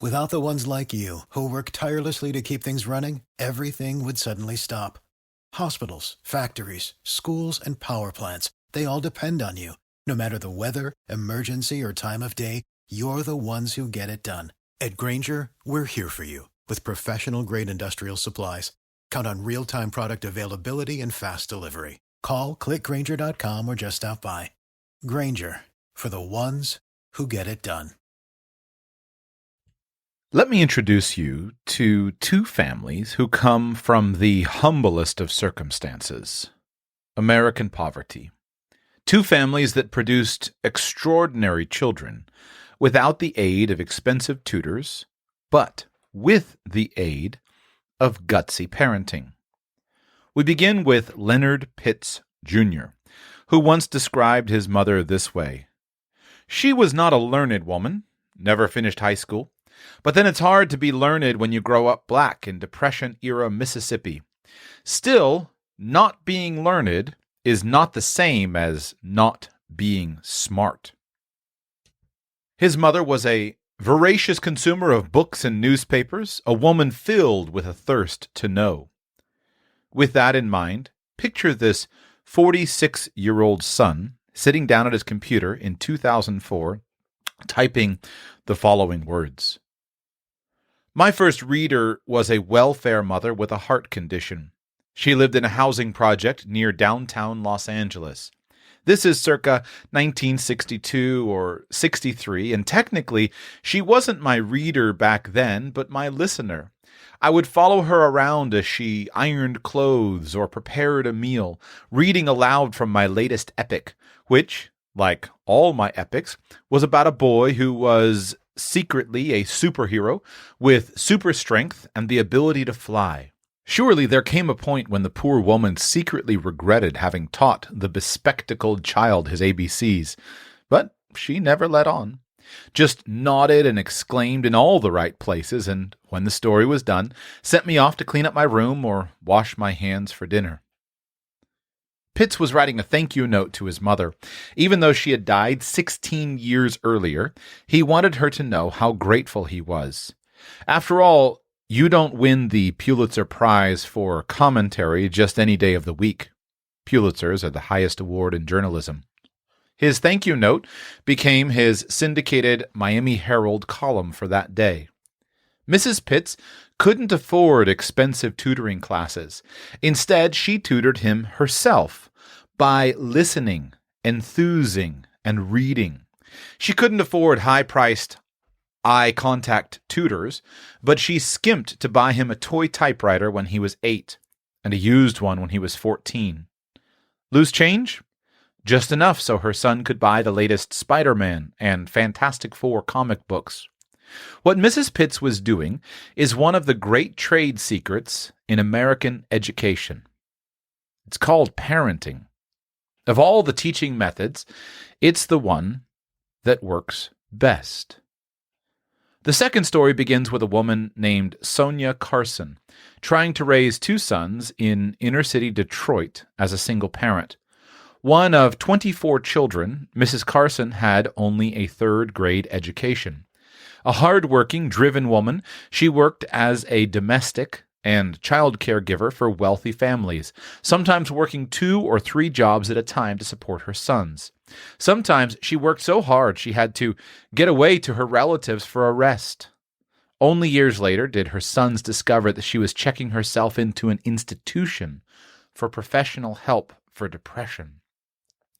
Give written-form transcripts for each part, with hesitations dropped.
Without the ones like you, who work tirelessly to keep things running, everything would suddenly stop. Hospitals, factories, schools, and power plants, they all depend on you. No matter the weather, emergency, or time of day, you're the ones who get it done. At Granger, we're here for you with professional-grade industrial supplies. Count on real-time product availability and fast delivery. Call, clickgranger.com, or just stop by. Granger, for the ones who get it done. Let me introduce you to two families who come from the humblest of circumstances, American poverty. Two families that produced extraordinary children without the aid of expensive tutors, but with the aid of gutsy parenting. We begin with Leonard Pitts, Jr., who once described his mother this way. She was not a learned woman, never finished high school, but then it's hard to be learned when you grow up black in Depression-era Mississippi. Still, not being learned is not the same as not being smart. His mother was a voracious consumer of books and newspapers, a woman filled with a thirst to know. With that in mind, picture this 46-year-old son sitting down at his computer in 2004, typing the following words. My first reader was a welfare mother with a heart condition. She lived in a housing project near downtown Los Angeles. This is circa 1962 or 63, and technically, she wasn't my reader back then, but my listener. I would follow her around as she ironed clothes or prepared a meal, reading aloud from my latest epic, which, like all my epics, was about a boy who was secretly a superhero with super strength and the ability to fly. Surely there came a point when the poor woman secretly regretted having taught the bespectacled child his ABCs, but she never let on. Just nodded and exclaimed in all the right places, and when the story was done, sent me off to clean up my room or wash my hands for dinner. Pitts was writing a thank you note to his mother. Even though she had died 16 years earlier, he wanted her to know how grateful he was. After all, you don't win the Pulitzer Prize for commentary just any day of the week. Pulitzers are the highest award in journalism. His thank you note became his syndicated Miami Herald column for that day. Mrs. Pitts couldn't afford expensive tutoring classes. Instead, she tutored him herself by listening, enthusing, and reading. She couldn't afford high-priced eye contact tutors, but she skimped to buy him a toy typewriter when he was 8 and a used one when he was 14. Lose change? Just enough so her son could buy the latest Spider-Man and Fantastic Four comic books. What Mrs. Pitts was doing is one of the great trade secrets in American education. It's called parenting. Of all the teaching methods, it's the one that works best. The second story begins with a woman named Sonia Carson, trying to raise two sons in inner-city Detroit as a single parent. One of 24 children, Mrs. Carson had only a third-grade education. A hard-working, driven woman, she worked as a domestic and child caregiver for wealthy families, sometimes working 2 or 3 jobs at a time to support her sons. Sometimes she worked so hard she had to get away to her relatives for a rest. Only years later did her sons discover that she was checking herself into an institution for professional help for depression.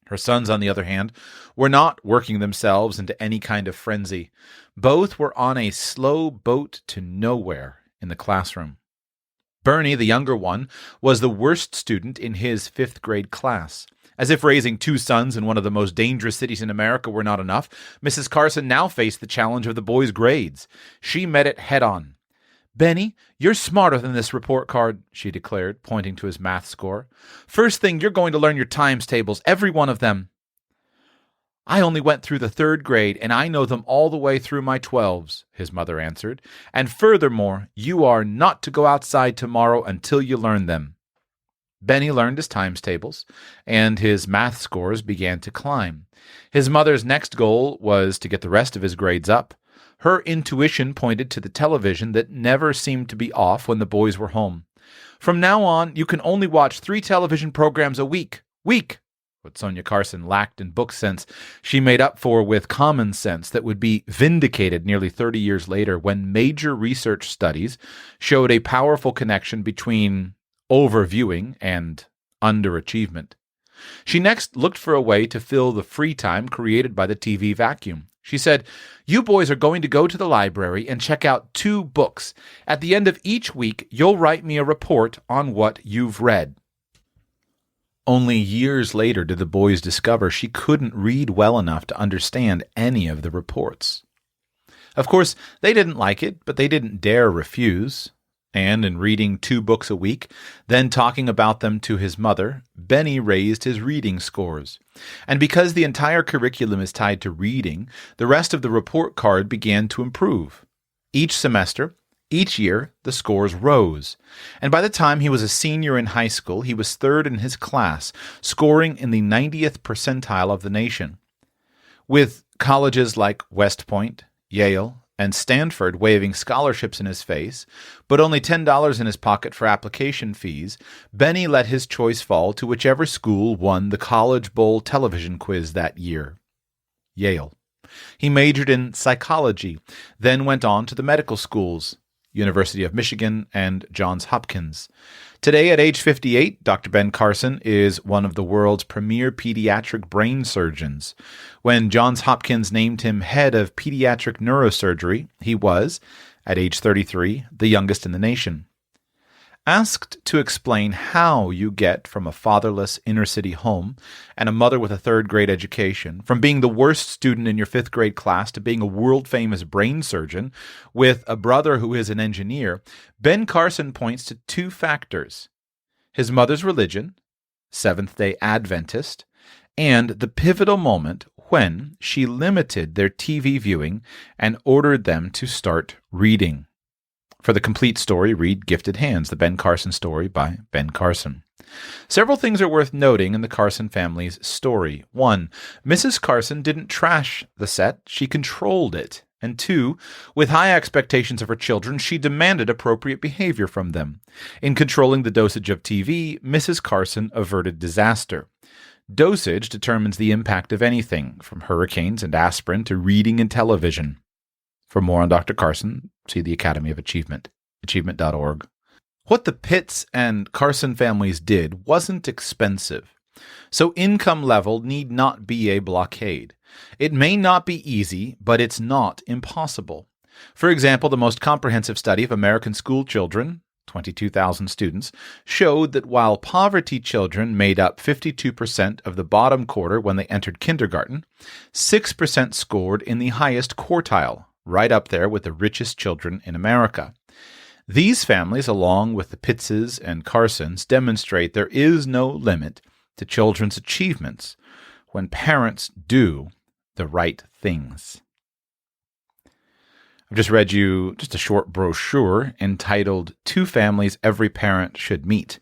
Her sons, on the other hand, were not working themselves into any kind of frenzy. Both were on a slow boat to nowhere in the classroom. Bernie, the younger one, was the worst student in his 5th grade class. As if raising 2 sons in one of the most dangerous cities in America were not enough, Mrs. Carson now faced the challenge of the boys' grades. She met it head-on. "Benny, you're smarter than this report card," she declared, pointing to his math score. "First thing, you're going to learn your times tables, every one of them." "I only went through the 3rd grade, and I know them all the way through my 12s, his mother answered. "And furthermore, you are not to go outside tomorrow until you learn them." Benny learned his times tables, and his math scores began to climb. His mother's next goal was to get the rest of his grades up. Her intuition pointed to the television that never seemed to be off when the boys were home. "From now on, you can only watch 3 television programs a week. What Sonia Carson lacked in book sense, she made up for with common sense that would be vindicated nearly 30 years later when major research studies showed a powerful connection between overviewing and underachievement. She next looked for a way to fill the free time created by the TV vacuum. She said, "You boys are going to go to the library and check out 2 books. At the end of each week, you'll write me a report on what you've read." Only years later did the boys discover she couldn't read well enough to understand any of the reports. Of course, they didn't like it, but they didn't dare refuse. And in reading 2 books a week, then talking about them to his mother, Benny raised his reading scores. And because the entire curriculum is tied to reading, the rest of the report card began to improve. Each semester, each year, the scores rose. And by the time he was a senior in high school, he was 3rd in his class, scoring in the 90th percentile of the nation. With colleges like West Point, Yale, and Stanford waving scholarships in his face, but only $10 in his pocket for application fees, Benny let his choice fall to whichever school won the College Bowl television quiz that year. Yale. He majored in psychology, then went on to the medical schools, University of Michigan and Johns Hopkins. Today, at age 58, Dr. Ben Carson is one of the world's premier pediatric brain surgeons. When Johns Hopkins named him head of pediatric neurosurgery, he was, at age 33, the youngest in the nation. Asked to explain how you get from a fatherless inner-city home and a mother with a 3rd-grade education, from being the worst student in your 5th-grade class to being a world-famous brain surgeon with a brother who is an engineer, Ben Carson points to 2 factors: his mother's religion, Seventh-day Adventist, and the pivotal moment when she limited their TV viewing and ordered them to start reading. For the complete story, read Gifted Hands, the Ben Carson story by Ben Carson. Several things are worth noting in the Carson family's story. 1, Mrs. Carson didn't trash the set, she controlled it. And 2, with high expectations of her children, she demanded appropriate behavior from them. In controlling the dosage of TV, Mrs. Carson averted disaster. Dosage determines the impact of anything, from hurricanes and aspirin to reading and television. For more on Dr. Carson, see the Academy of Achievement, achievement.org. What the Pitts and Carson families did wasn't expensive, so income level need not be a blockade. It may not be easy, but it's not impossible. For example, the most comprehensive study of American school children, 22,000 students, showed that while poverty children made up 52% of the bottom quarter when they entered kindergarten, 6% scored in the highest quartile, right up there with the richest children in America. These families, along with the Pittses and Carsons, demonstrate there is no limit to children's achievements when parents do the right things. I've just read you just a short brochure entitled 2 Families Every Parent Should Meet.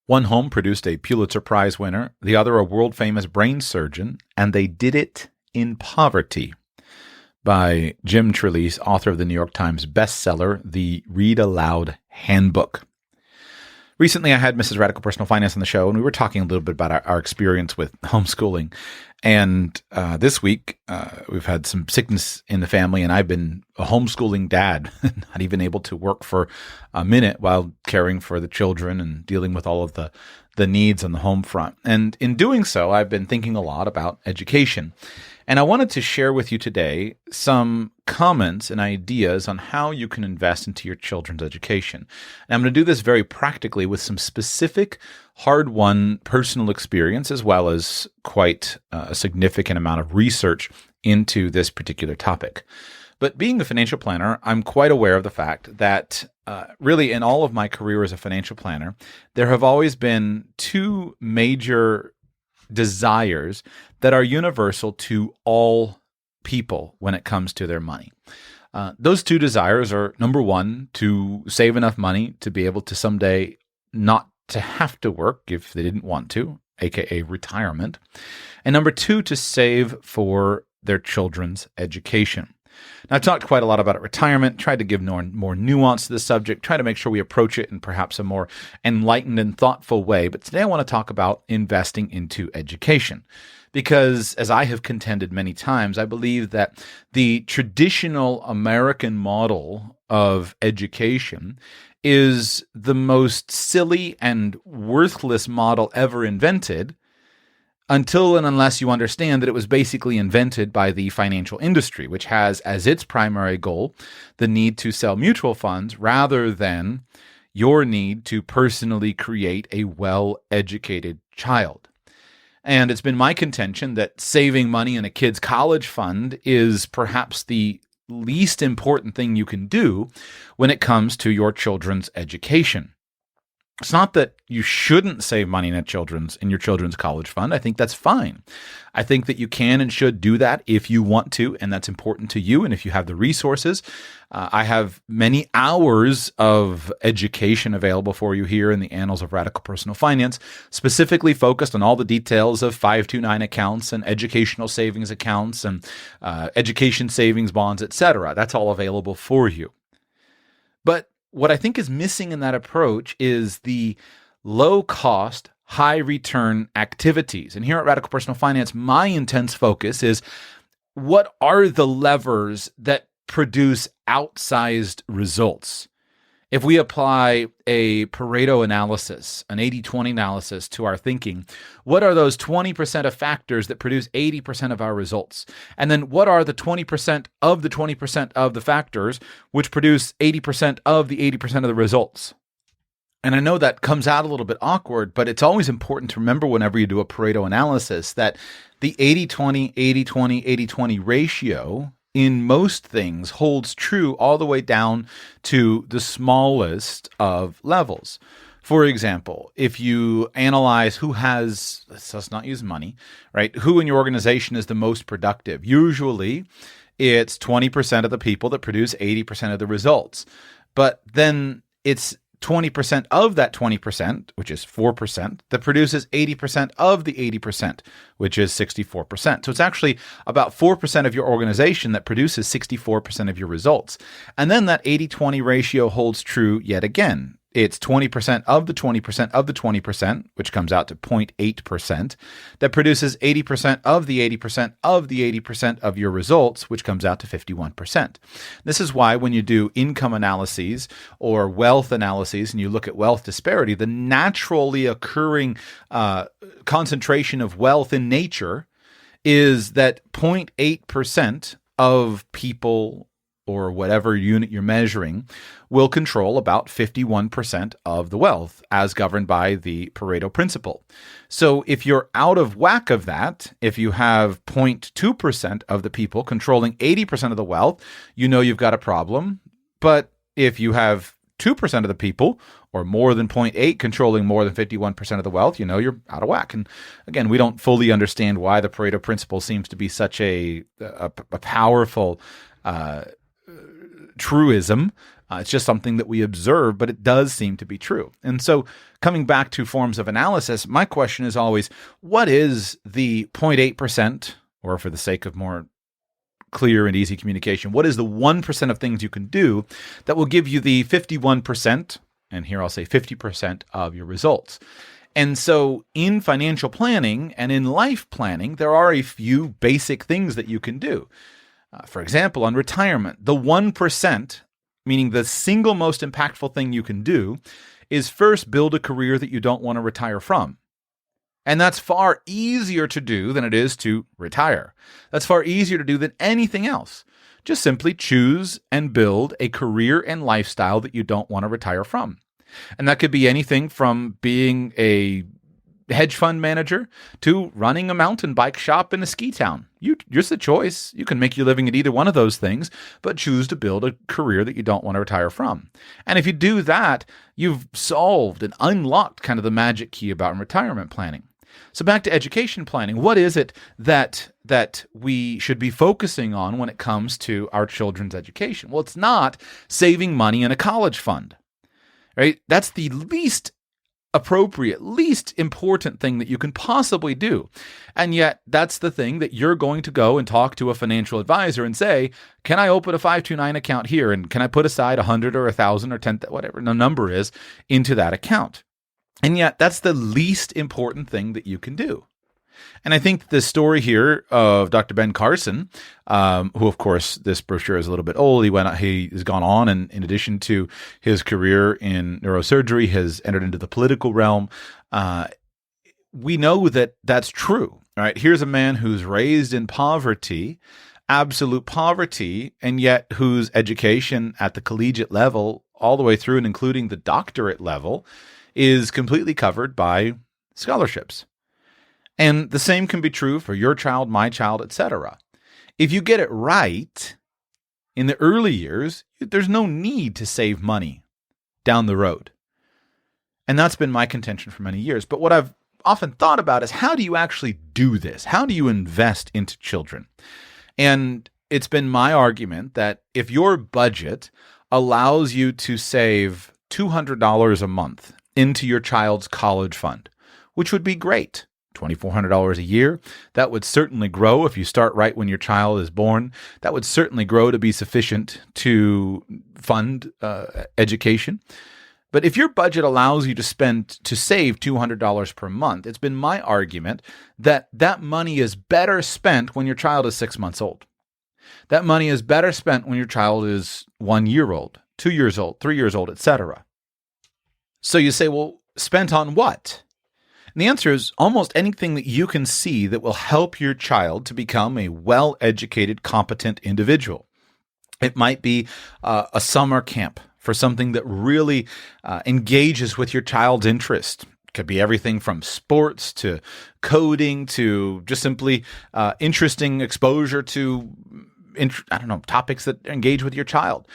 One home produced a Pulitzer Prize winner, the other a world-famous brain surgeon, and they did it in poverty, by Jim Trelease, author of the New York Times bestseller, The Read Aloud Handbook. Recently, I had Mrs. Radical Personal Finance on the show, and we were talking a little bit about our experience with homeschooling. And this week, we've had some sickness in the family, and I've been a homeschooling dad, not even able to work for a minute while caring for the children and dealing with all of the needs on the home front. And in doing so, I've been thinking a lot about education. And I wanted to share with you today some comments and ideas on how you can invest into your children's education. And I'm going to do this very practically with some specific, hard-won personal experience, as well as quite a significant amount of research into this particular topic. But being a financial planner, I'm quite aware of the fact that really in all of my career as a financial planner, there have always been 2 major desires that are universal to all people when it comes to their money. Those 2 desires are, number 1, to save enough money to be able to someday not to have to work if they didn't want to, aka retirement. And number 2, to save for their children's education. Now, I've talked quite a lot about retirement, tried to give more nuance to the subject, try to make sure we approach it in perhaps a more enlightened and thoughtful way. But today I want to talk about investing into education. Because as I have contended many times, I believe that the traditional American model of education is the most silly and worthless model ever invented, until and unless you understand that it was basically invented by the financial industry, which has as its primary goal the need to sell mutual funds rather than your need to personally create a well-educated child. And it's been my contention that saving money in a kid's college fund is perhaps the least important thing you can do when it comes to your children's education. It's not that you shouldn't save money in your children's college fund. I think that's fine. I think that you can and should do that if you want to, and that's important to you, and if you have the resources. I have many hours of education available for you here in the Annals of Radical Personal Finance, specifically focused on all the details of 529 accounts and educational savings accounts and education savings bonds, etc. That's all available for you. But what I think is missing in that approach is the low-cost, high-return activities. And here at Radical Personal Finance, my intense focus is what are the levers that produce outsized results? If we apply a Pareto analysis, an 80-20 analysis to our thinking, what are those 20% of factors that produce 80% of our results? And then what are the 20% of the 20% of the factors which produce 80% of the 80% of the results? And I know that comes out a little bit awkward, but it's always important to remember whenever you do a Pareto analysis that the 80-20, 80-20, 80-20 ratio in most things holds true all the way down to the smallest of levels. For example, if you analyze let's not use money, right? Who in your organization is the most productive? Usually it's 20% of the people that produce 80% of the results. But then it's 20% of that 20%, which is 4%, that produces 80% of the 80%, which is 64%. So it's actually about 4% of your organization that produces 64% of your results. And then that 80-20 ratio holds true yet again. It's 20% of the 20% of the 20%, which comes out to 0.8%, that produces 80% of the 80% of the 80% of your results, which comes out to 51%. This is why when you do income analyses or wealth analyses and you look at wealth disparity, the naturally occurring concentration of wealth in nature is that 0.8% of people or whatever unit you're measuring, will control about 51% of the wealth as governed by the Pareto principle. So if you're out of whack of that, if you have 0.2% of the people controlling 80% of the wealth, you know you've got a problem. But if you have 2% of the people, or more than 0.8 controlling more than 51% of the wealth, you know you're out of whack. And again, we don't fully understand why the Pareto principle seems to be such a powerful truism. It's just something that we observe, but it does seem to be true. And so coming back to forms of analysis, my question is always, what is the 0.8%, or for the sake of more clear and easy communication, what is the 1% of things you can do that will give you the 51%, and here I'll say 50% of your results? And so in financial planning and in life planning, there are a few basic things that you can do. For example, on retirement, the 1%, meaning the single most impactful thing you can do, is first build a career that you don't want to retire from. And that's far easier to do than it is to retire. That's far easier to do than anything else. Just simply choose and build a career and lifestyle that you don't want to retire from. And that could be anything from being a hedge fund manager to running a mountain bike shop in a ski town. It's the choice. You can make your living at either one of those things, but choose to build a career that you don't want to retire from. And if you do that, you've solved and unlocked kind of the magic key about retirement planning. So back to education planning, what is it that we should be focusing on when it comes to our children's education? Well, it's not saving money in a college fund, right? That's the least appropriate, least important thing that you can possibly do. And yet that's the thing that you're going to go and talk to a financial advisor and say, can I open a 529 account here? And can I put aside 100 or 1,000 or 10, whatever the number is, into that account? And yet that's the least important thing that you can do. And I think the story here of Dr. Ben Carson, who, of course, this brochure is a little bit old. He has gone on, and in addition to his career in neurosurgery, has entered into the political realm. We know that that's true, right? Here's a man who's raised in poverty, absolute poverty, and yet whose education at the collegiate level, all the way through and including the doctorate level, is completely covered by scholarships. And the same can be true for your child, my child, etc. If you get it right in the early years, there's no need to save money down the road. And that's been my contention for many years. But what I've often thought about is, how do you actually do this? How do you invest into children? And it's been my argument that if your budget allows you to save $200 a month into your child's college fund, which would be great, $2,400 a year. That would certainly grow if you start right when your child is born. That would certainly grow to be sufficient to fund education. But if your budget allows you to save $200 per month, it's been my argument that that money is better spent when your child is 6 months old. That money is better spent when your child is 1 year old, 2 years old, 3 years old, etc. So you say, well, spent on what? And the answer is almost anything that you can see that will help your child to become a well-educated, competent individual. It might be a summer camp for something that really engages with your child's interest. It could be everything from sports to coding to just simply interesting exposure to topics that engage with your child.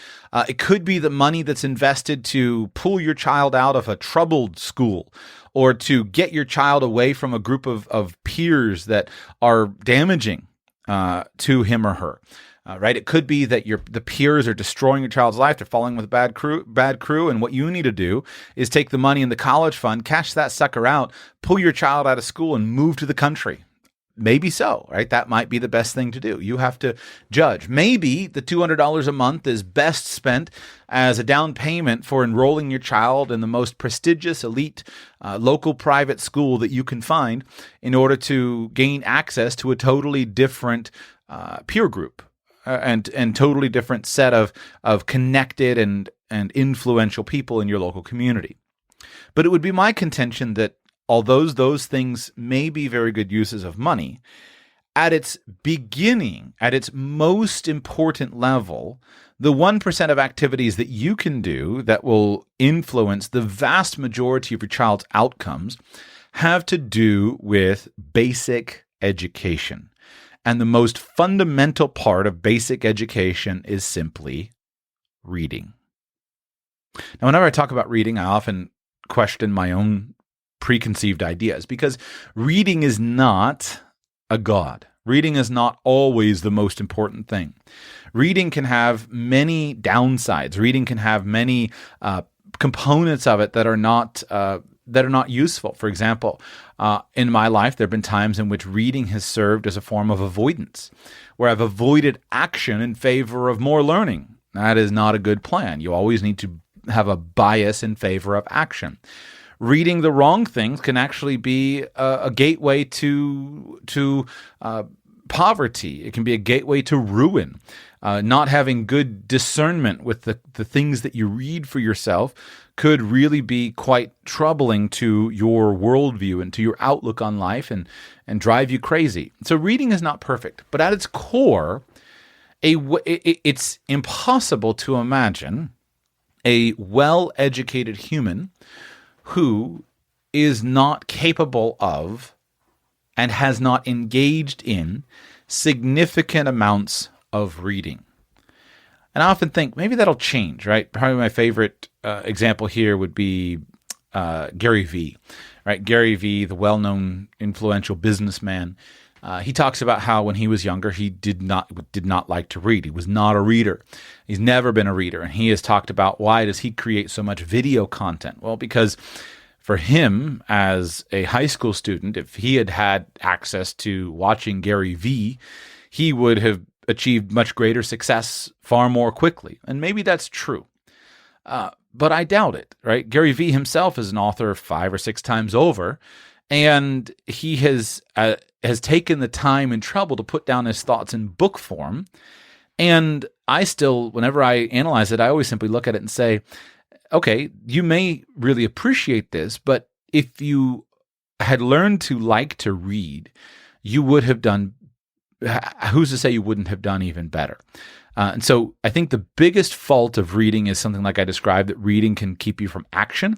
It could be the money that's invested to pull your child out of a troubled school, or to get your child away from a group of peers that are damaging to him or her. Right? It could be that the peers are destroying your child's life. They're falling with a bad crew. And what you need to do is take the money in the college fund, cash that sucker out, pull your child out of school and move to the country. Maybe so, right? That might be the best thing to do. You have to judge. Maybe the $200 a month is best spent as a down payment for enrolling your child in the most prestigious, elite, local private school that you can find in order to gain access to a totally different peer group and totally different set of connected and influential people in your local community. But it would be my contention that although those things may be very good uses of money, at its beginning, at its most important level, the 1% of activities that you can do that will influence the vast majority of your child's outcomes have to do with basic education. And the most fundamental part of basic education is simply reading. Now, whenever I talk about reading, I often question my own preconceived ideas, because reading is not a god. Reading is not always the most important thing. Reading can have many downsides. Reading can have many components of it that are not useful. For example, in my life, there have been times in which reading has served as a form of avoidance, where I've avoided action in favor of more learning. That is not a good plan. You always need to have a bias in favor of action. Reading the wrong things can actually be a gateway to poverty. It can be a gateway to ruin. Not having good discernment with the things that you read for yourself could really be quite troubling to your worldview and to your outlook on life and drive you crazy. So reading is not perfect, but at its core, it's impossible to imagine a well-educated human who is not capable of and has not engaged in significant amounts of reading. And I often think maybe that'll change, right? Probably my favorite example here would be Gary Vee, right? Gary Vee, the well-known influential businessman. He talks about how when he was younger, he did not like to read. He was not a reader. He's never been a reader. And he has talked about, why does he create so much video content? Well, because For him, as a high school student, if he had had access to watching Gary Vee, he would have achieved much greater success far more quickly. And maybe that's true. But I doubt it, right? Gary Vee himself is an author 5 or 6 times over, and he has taken the time and trouble to put down his thoughts in book form. And I still, whenever I analyze it, I always simply look at it and say, okay, you may really appreciate this, but if you had learned to like to read, you would have done, who's to say you wouldn't have done even better? And so I think the biggest fault of reading is something like I described, that reading can keep you from action.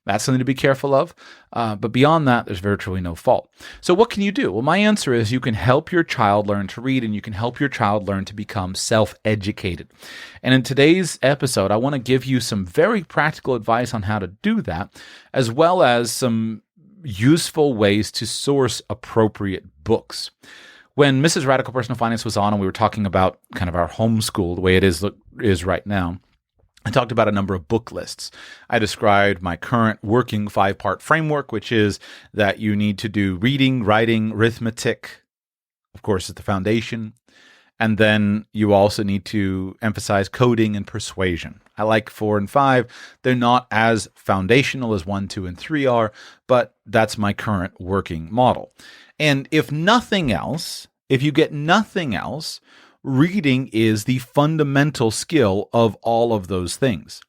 That's something to be careful of. But beyond that, there's virtually no fault. So what can you do? Well, my answer is you can help your child learn to read, and you can help your child learn to become self-educated. And in today's episode, I want to give you some very practical advice on how to do that, as well as some useful ways to source appropriate books. When Mrs. Radical Personal Finance was on and we were talking about kind of our homeschool, the way it is right now, I talked about a number of book lists. I described my current working 5-part framework, which is that you need to do reading, writing, arithmetic, of course, is the foundation. And then you also need to emphasize coding and persuasion. I like 4 and 5. They're not as foundational as 1, 2, and 3 are, but that's my current working model. And if nothing else, if you get nothing else, reading is the fundamental skill of all of those things.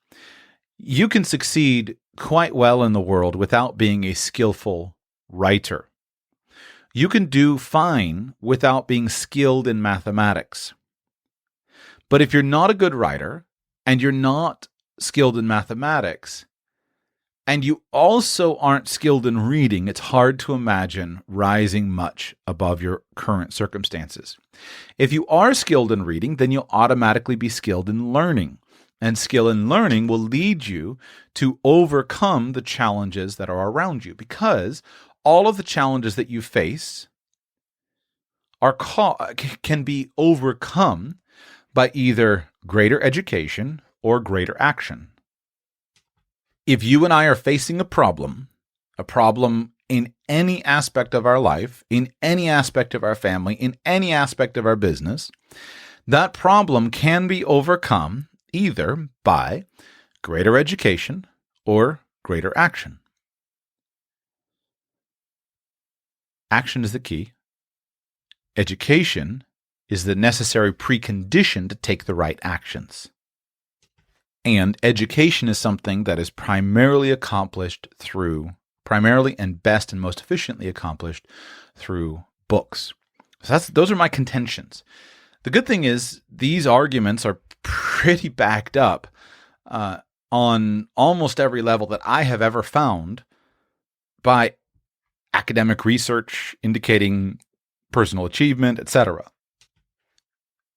You can succeed quite well in the world without being a skillful writer. You can do fine without being skilled in mathematics. But if you're not a good writer and you're not skilled in mathematics, and you also aren't skilled in reading, it's hard to imagine rising much above your current circumstances. If you are skilled in reading, then you'll automatically be skilled in learning. And skill in learning will lead you to overcome the challenges that are around you, because all of the challenges that you face can be overcome by either greater education or greater action. If you and I are facing a problem in any aspect of our life, in any aspect of our family, in any aspect of our business, that problem can be overcome either by greater education or greater action. Action is the key. Education is the necessary precondition to take the right actions. And education is something that is primarily and best and most efficiently accomplished through books. So those are my contentions. The good thing is these arguments are pretty backed up on almost every level that I have ever found by academic research indicating personal achievement, etc.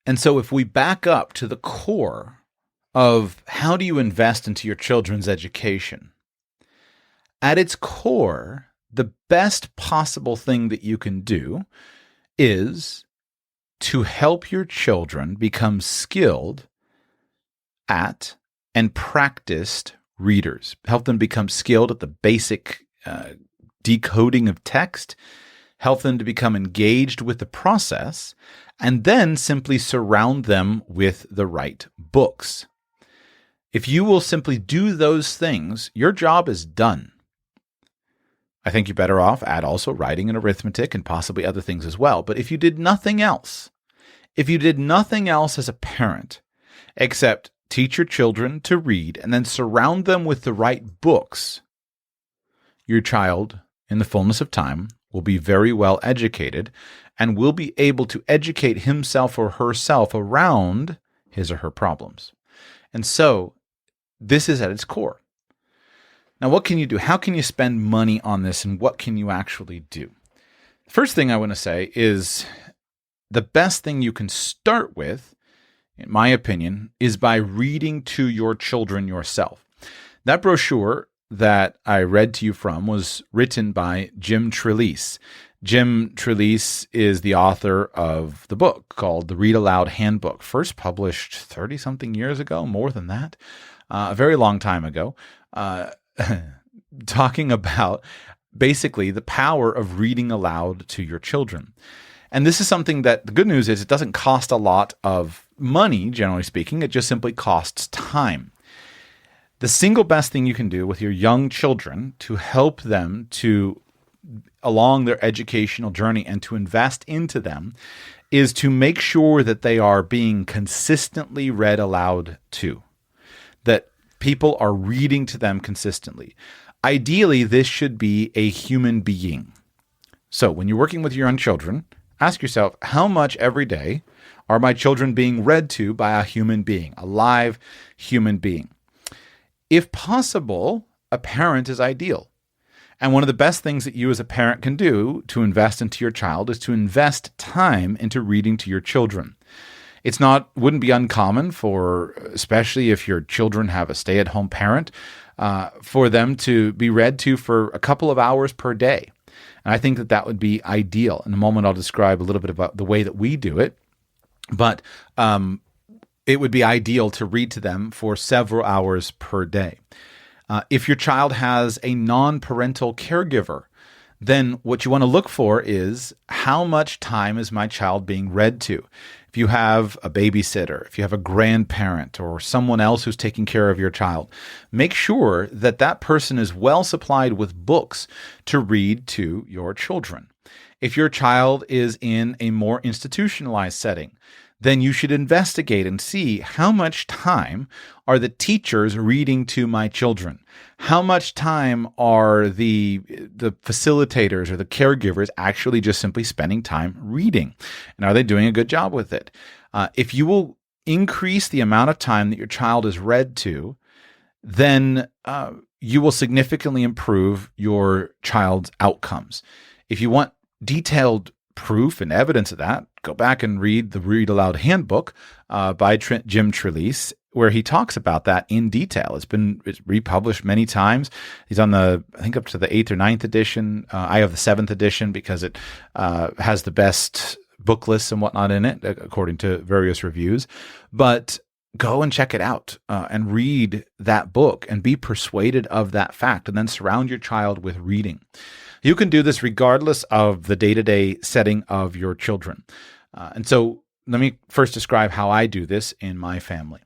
And so if we back up to the core of how do you invest into your children's education, at its core, the best possible thing that you can do is to help your children become skilled at and practiced readers. Help them become skilled at the basic decoding of text, help them to become engaged with the process, and then simply surround them with the right books. If you will simply do those things, your job is done. I think you're better off at also writing and arithmetic and possibly other things as well. But if you did nothing else as a parent, except teach your children to read and then surround them with the right books, your child, in the fullness of time, will be very well educated and will be able to educate himself or herself around his or her problems. And so, this is at its core. Now, what can you do? How can you spend money on this, and what can you actually do? First thing I want to say is the best thing you can start with, in my opinion, is by reading to your children yourself. That brochure that I read to you from was written by Jim Trelease. Jim Trelease is the author of the book called The Read Aloud Handbook, first published 30-something years ago, more than that. A very long time ago. talking about basically the power of reading aloud to your children. And this is something that the good news is it doesn't cost a lot of money, generally speaking. It just simply costs time. The single best thing you can do with your young children to help them to along their educational journey and to invest into them is to make sure that they are being consistently read aloud to, that people are reading to them consistently. Ideally, this should be a human being. So when you're working with your young children, ask yourself, how much every day are my children being read to by a human being, a live human being? If possible, a parent is ideal. And one of the best things that you as a parent can do to invest into your child is to invest time into reading to your children. Wouldn't be uncommon for, especially if your children have a stay-at-home parent, for them to be read to for a couple of hours per day. And I think that would be ideal. In a moment, I'll describe a little bit about the way that we do it. But it would be ideal to read to them for several hours per day. If your child has a non-parental caregiver, then what you want to look for is how much time is my child being read to? If you have a babysitter, if you have a grandparent or someone else who's taking care of your child, make sure that that person is well supplied with books to read to your children. If your child is in a more institutionalized setting, then you should investigate and see how much time are the teachers reading to my children? How much time are the facilitators or the caregivers actually just simply spending time reading? And are they doing a good job with it? If you will increase the amount of time that your child is read to, then you will significantly improve your child's outcomes. If you want detailed proof and evidence of that, go back and read the Read Aloud Handbook by Jim Trelease, where he talks about that in detail. It's republished many times. He's on I think up to the 8th or 9th edition. I have the 7th edition because it has the best book lists and whatnot in it, according to various reviews. But go and check it out and read that book and be persuaded of that fact, and then surround your child with reading. You can do this regardless of the day-to-day setting of your children. And so let me first describe how I do this in my family.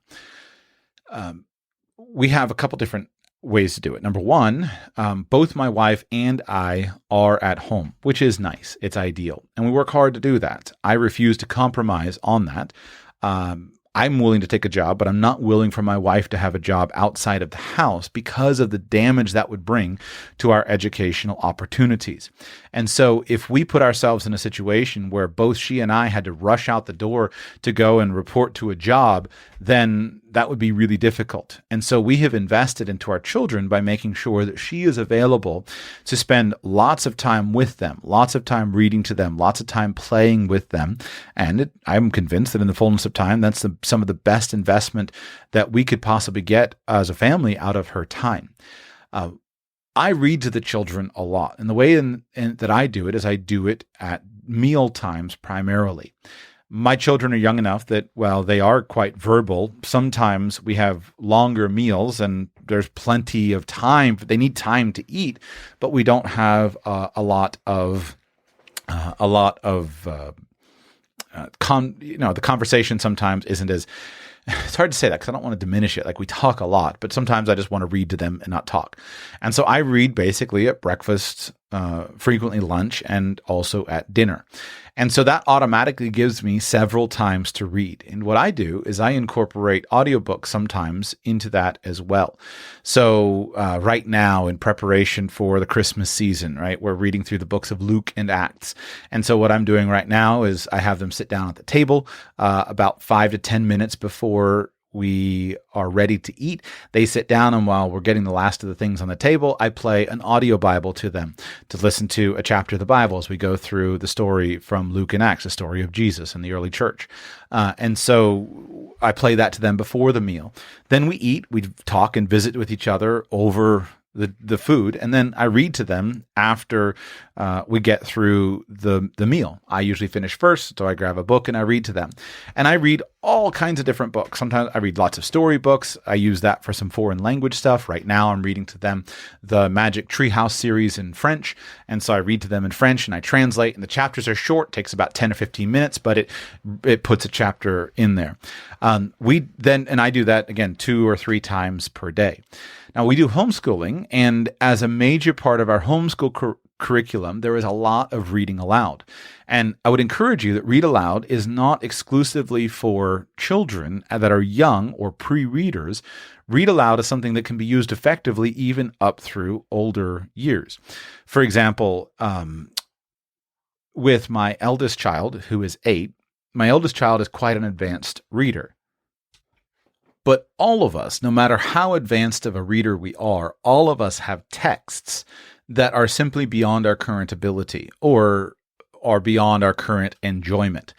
We have a couple different ways to do it. Number one, both my wife and I are at home, which is nice. It's ideal. And we work hard to do that. I refuse to compromise on that. I'm willing to take a job, but I'm not willing for my wife to have a job outside of the house because of the damage that would bring to our educational opportunities. And so if we put ourselves in a situation where both she and I had to rush out the door to go and report to a job, then that would be really difficult. And so we have invested into our children by making sure that she is available to spend lots of time with them, lots of time reading to them, lots of time playing with them. And I'm convinced that in the fullness of time, that's some of the best investment that we could possibly get as a family out of her time. I read to the children a lot. And the way that I do it is I do it at meal times primarily. My children are young enough that, while they are quite verbal, sometimes we have longer meals and there's plenty of time. They need time to eat, but we don't have a lot of the conversation sometimes isn't as, it's hard to say that because I don't want to diminish it. Like, we talk a lot, but sometimes I just want to read to them and not talk. And so I read basically at breakfast, frequently lunch, and also at dinner. And so that automatically gives me several times to read. And what I do is I incorporate audiobooks sometimes into that as well. So right now, in preparation for the Christmas season, right, we're reading through the books of Luke and Acts. And so what I'm doing right now is I have them sit down at the table about 5 to 10 minutes before we are ready to eat. They sit down, and while we're getting the last of the things on the table, I play an audio Bible to them to listen to a chapter of the Bible as we go through the story from Luke and Acts, the story of Jesus and the early church. And so I play that to them before the meal. Then we eat, we talk and visit with each other over the food, and then I read to them after we get through the meal. I usually finish first, so I grab a book and I read to them. And I read all kinds of different books. Sometimes I read lots of storybooks. I use that for some foreign language stuff. Right now I'm reading to them the Magic Treehouse series in French, and so I read to them in French and I translate, and the chapters are short, takes about 10 or 15 minutes, but it puts a chapter in there. And I do that again 2 or 3 times per day. Now, we do homeschooling, and as a major part of our homeschool curriculum, there is a lot of reading aloud. And I would encourage you that read aloud is not exclusively for children that are young or pre-readers. Read aloud is something that can be used effectively even up through older years. For example, with my eldest child, who is 8, my eldest child is quite an advanced reader. But all of us, no matter how advanced of a reader we are, all of us have texts that are simply beyond our current ability or are beyond our current enjoyment.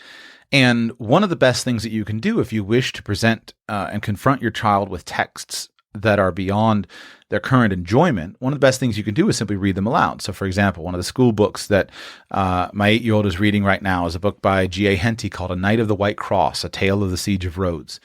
And one of the best things that you can do if you wish to present and confront your child with texts that are beyond their current enjoyment, one of the best things you can do is simply read them aloud. So, for example, one of the school books that my 8-year-old is reading right now is a book by G.A. Henty called A Knight of the White Cross, A Tale of the Siege of Rhodes.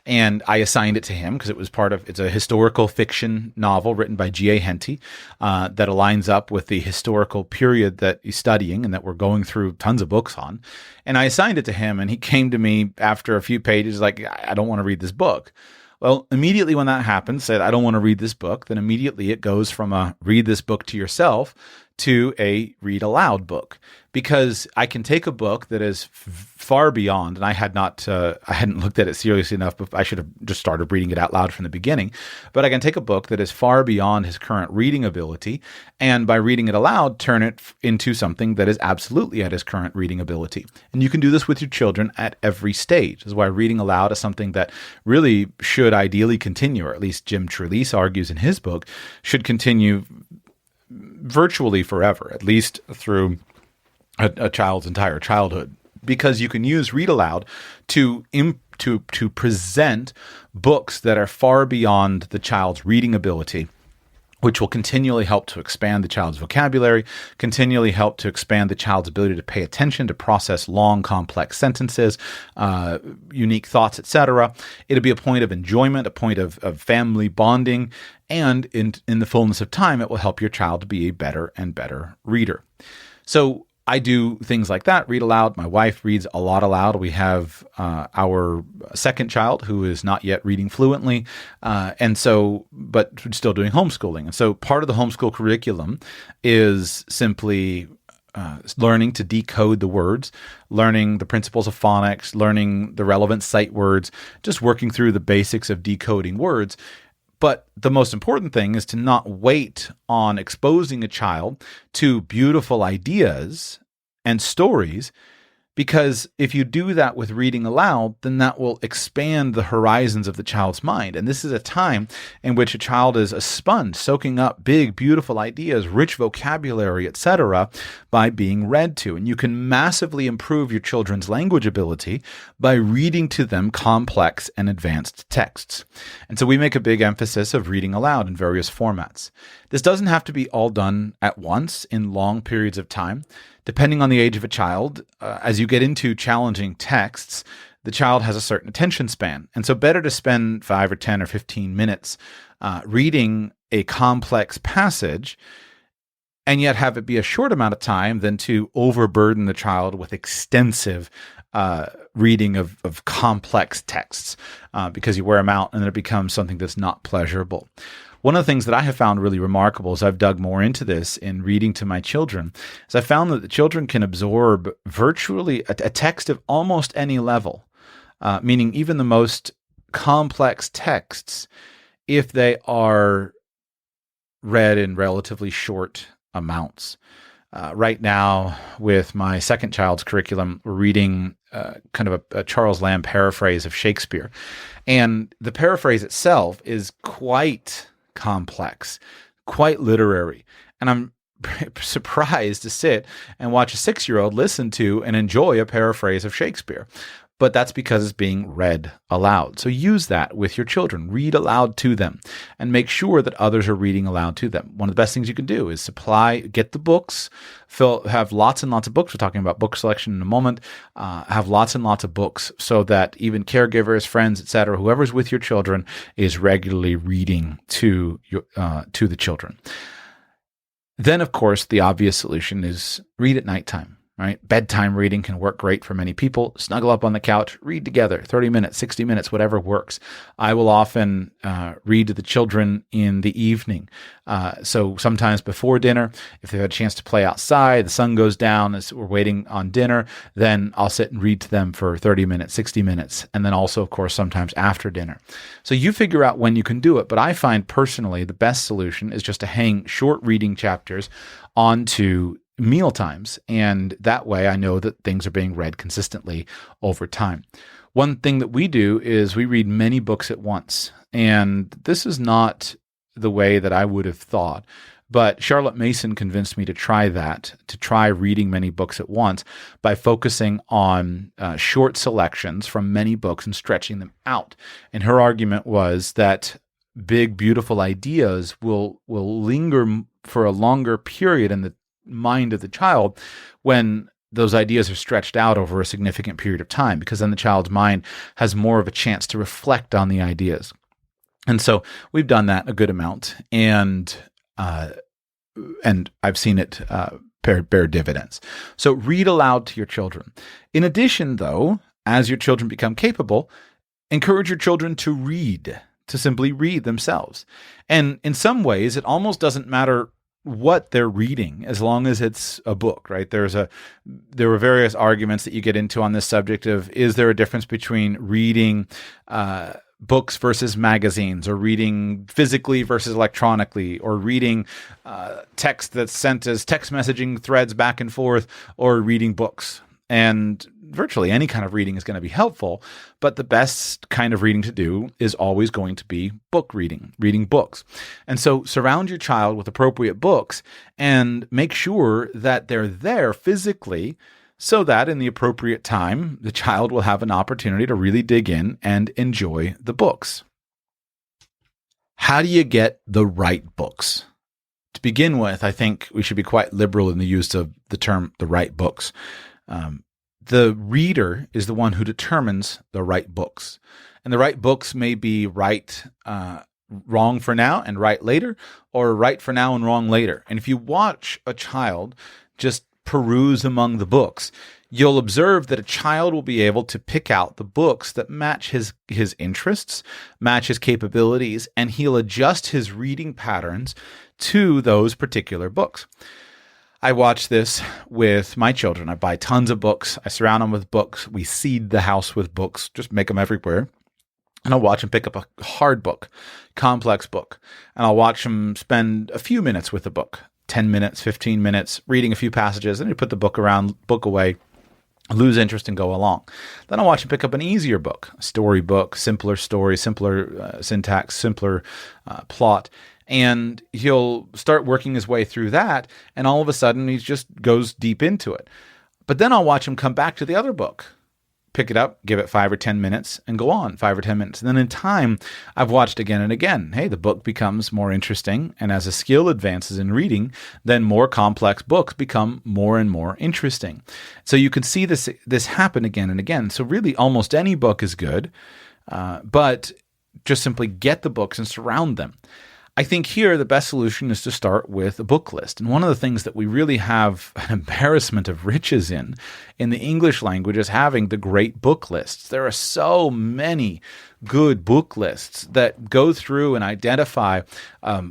And I assigned it to him because it's a historical fiction novel written by G.A. Henty that aligns up with the historical period that he's studying and that we're going through tons of books on. And I assigned it to him, and he came to me after a few pages like, I don't want to read this book. Well, immediately when that happens, said, I don't want to read this book, then immediately it goes from a read this book to yourself to a read aloud book, because I can take a book that is far beyond, and I hadn't looked at it seriously enough, but I should have just started reading it out loud from the beginning. But I can take a book that is far beyond his current reading ability, and by reading it aloud, turn it into something that is absolutely at his current reading ability. And you can do this with your children at every stage. This is why reading aloud is something that really should ideally continue, or at least Jim Trelease argues in his book, should continue virtually forever, at least through a child's entire childhood, because you can use read aloud to present books that are far beyond the child's reading ability, which will continually help to expand the child's vocabulary, continually help to expand the child's ability to pay attention, to process long, complex sentences, unique thoughts, etc. It'll be a point of enjoyment, a point of family bonding, and in the fullness of time, it will help your child to be a better and better reader. So I do things like that, read aloud. My wife reads a lot aloud. We have our second child who is not yet reading fluently, but still doing homeschooling. And so part of the homeschool curriculum is simply learning to decode the words, learning the principles of phonics, learning the relevant sight words, just working through the basics of decoding words. But the most important thing is to not wait on exposing a child to beautiful ideas and stories, because if you do that with reading aloud, then that will expand the horizons of the child's mind. And this is a time in which a child is a sponge, soaking up big, beautiful ideas, rich vocabulary, etc., by being read to. And you can massively improve your children's language ability by reading to them complex and advanced texts. And so we make a big emphasis of reading aloud in various formats. This doesn't have to be all done at once in long periods of time. Depending on the age of a child, as you get into challenging texts, the child has a certain attention span. And so better to spend 5 or 10 or 15 minutes reading a complex passage and yet have it be a short amount of time than to overburden the child with extensive reading of complex texts because you wear them out and then it becomes something that's not pleasurable. One of the things that I have found really remarkable as I've dug more into this in reading to my children is I found that the children can absorb virtually a text of almost any level, meaning even the most complex texts, if they are read in relatively short amounts. Right now, with my second child's curriculum, we're reading kind of a Charles Lamb paraphrase of Shakespeare. And the paraphrase itself is quite complex, quite literary. And I'm surprised to sit and watch a 6-year-old listen to and enjoy a paraphrase of Shakespeare. but that's because it's being read aloud. So use that with your children. Read aloud to them and make sure that others are reading aloud to them. One of the best things you can do is get the books, have lots and lots of books. We're talking about book selection in a moment. Have lots and lots of books so that even caregivers, friends, etc., whoever's with your children is regularly reading to the children. Then, of course, the obvious solution is read at nighttime. Right? Bedtime reading can work great for many people. Snuggle up on the couch, read together, 30 minutes, 60 minutes, whatever works. I will often read to the children in the evening. So sometimes before dinner, if they've had a chance to play outside, the sun goes down as we're waiting on dinner, then I'll sit and read to them for 30 minutes, 60 minutes, and then also, of course, sometimes after dinner. So you figure out when you can do it, but I find personally the best solution is just to hang short reading chapters onto meal times, and that way I know that things are being read consistently over time. One thing that we do is we read many books at once, and this is not the way that I would have thought, but Charlotte Mason convinced me to try reading many books at once by focusing on short selections from many books and stretching them out. And her argument was that big, beautiful ideas will linger for a longer period in the mind of the child when those ideas are stretched out over a significant period of time, because then the child's mind has more of a chance to reflect on the ideas. And so we've done that a good amount, and I've seen it bear dividends. So read aloud to your children. In addition, though, as your children become capable, encourage your children to simply read themselves. And in some ways, it almost doesn't matter what they're reading, as long as it's a book, right? There were various arguments that you get into on this subject of, is there a difference between reading books versus magazines, or reading physically versus electronically, or reading text that's sent as text messaging threads back and forth, or reading books. And virtually any kind of reading is going to be helpful, but the best kind of reading to do is always going to be book reading books. And so surround your child with appropriate books and make sure that they're there physically, so that in the appropriate time, the child will have an opportunity to really dig in and enjoy the books. How do you get the right books? To begin with, I think we should be quite liberal in the use of the term the right books. The reader is the one who determines the right books. And the right books may be wrong for now and right later, or right for now and wrong later. And if you watch a child just peruse among the books, you'll observe that a child will be able to pick out the books that match his interests, match his capabilities, and he'll adjust his reading patterns to those particular books. I watch this with my children. I buy tons of books. I surround them with books. We seed the house with books, just make them everywhere. And I'll watch them pick up a hard book, complex book. And I'll watch them spend a few minutes with the book, 10 minutes, 15 minutes, reading a few passages. And you put the book away, lose interest and go along. Then I'll watch him pick up an easier book, a story book, simpler story, simpler syntax, simpler plot. And he'll start working his way through that, and all of a sudden he just goes deep into it. But then I'll watch him come back to the other book, pick it up, give it 5 or 10 minutes, and go on 5 or 10 minutes. And then in time, I've watched again and again. Hey, the book becomes more interesting, and as a skill advances in reading, then more complex books become more and more interesting. So you can see this happen again and again. So really, almost any book is good, but just simply get the books and surround them. I think here the best solution is to start with a book list. And one of the things that we really have an embarrassment of riches in the English language is having the great book lists. There are so many good book lists that go through and identify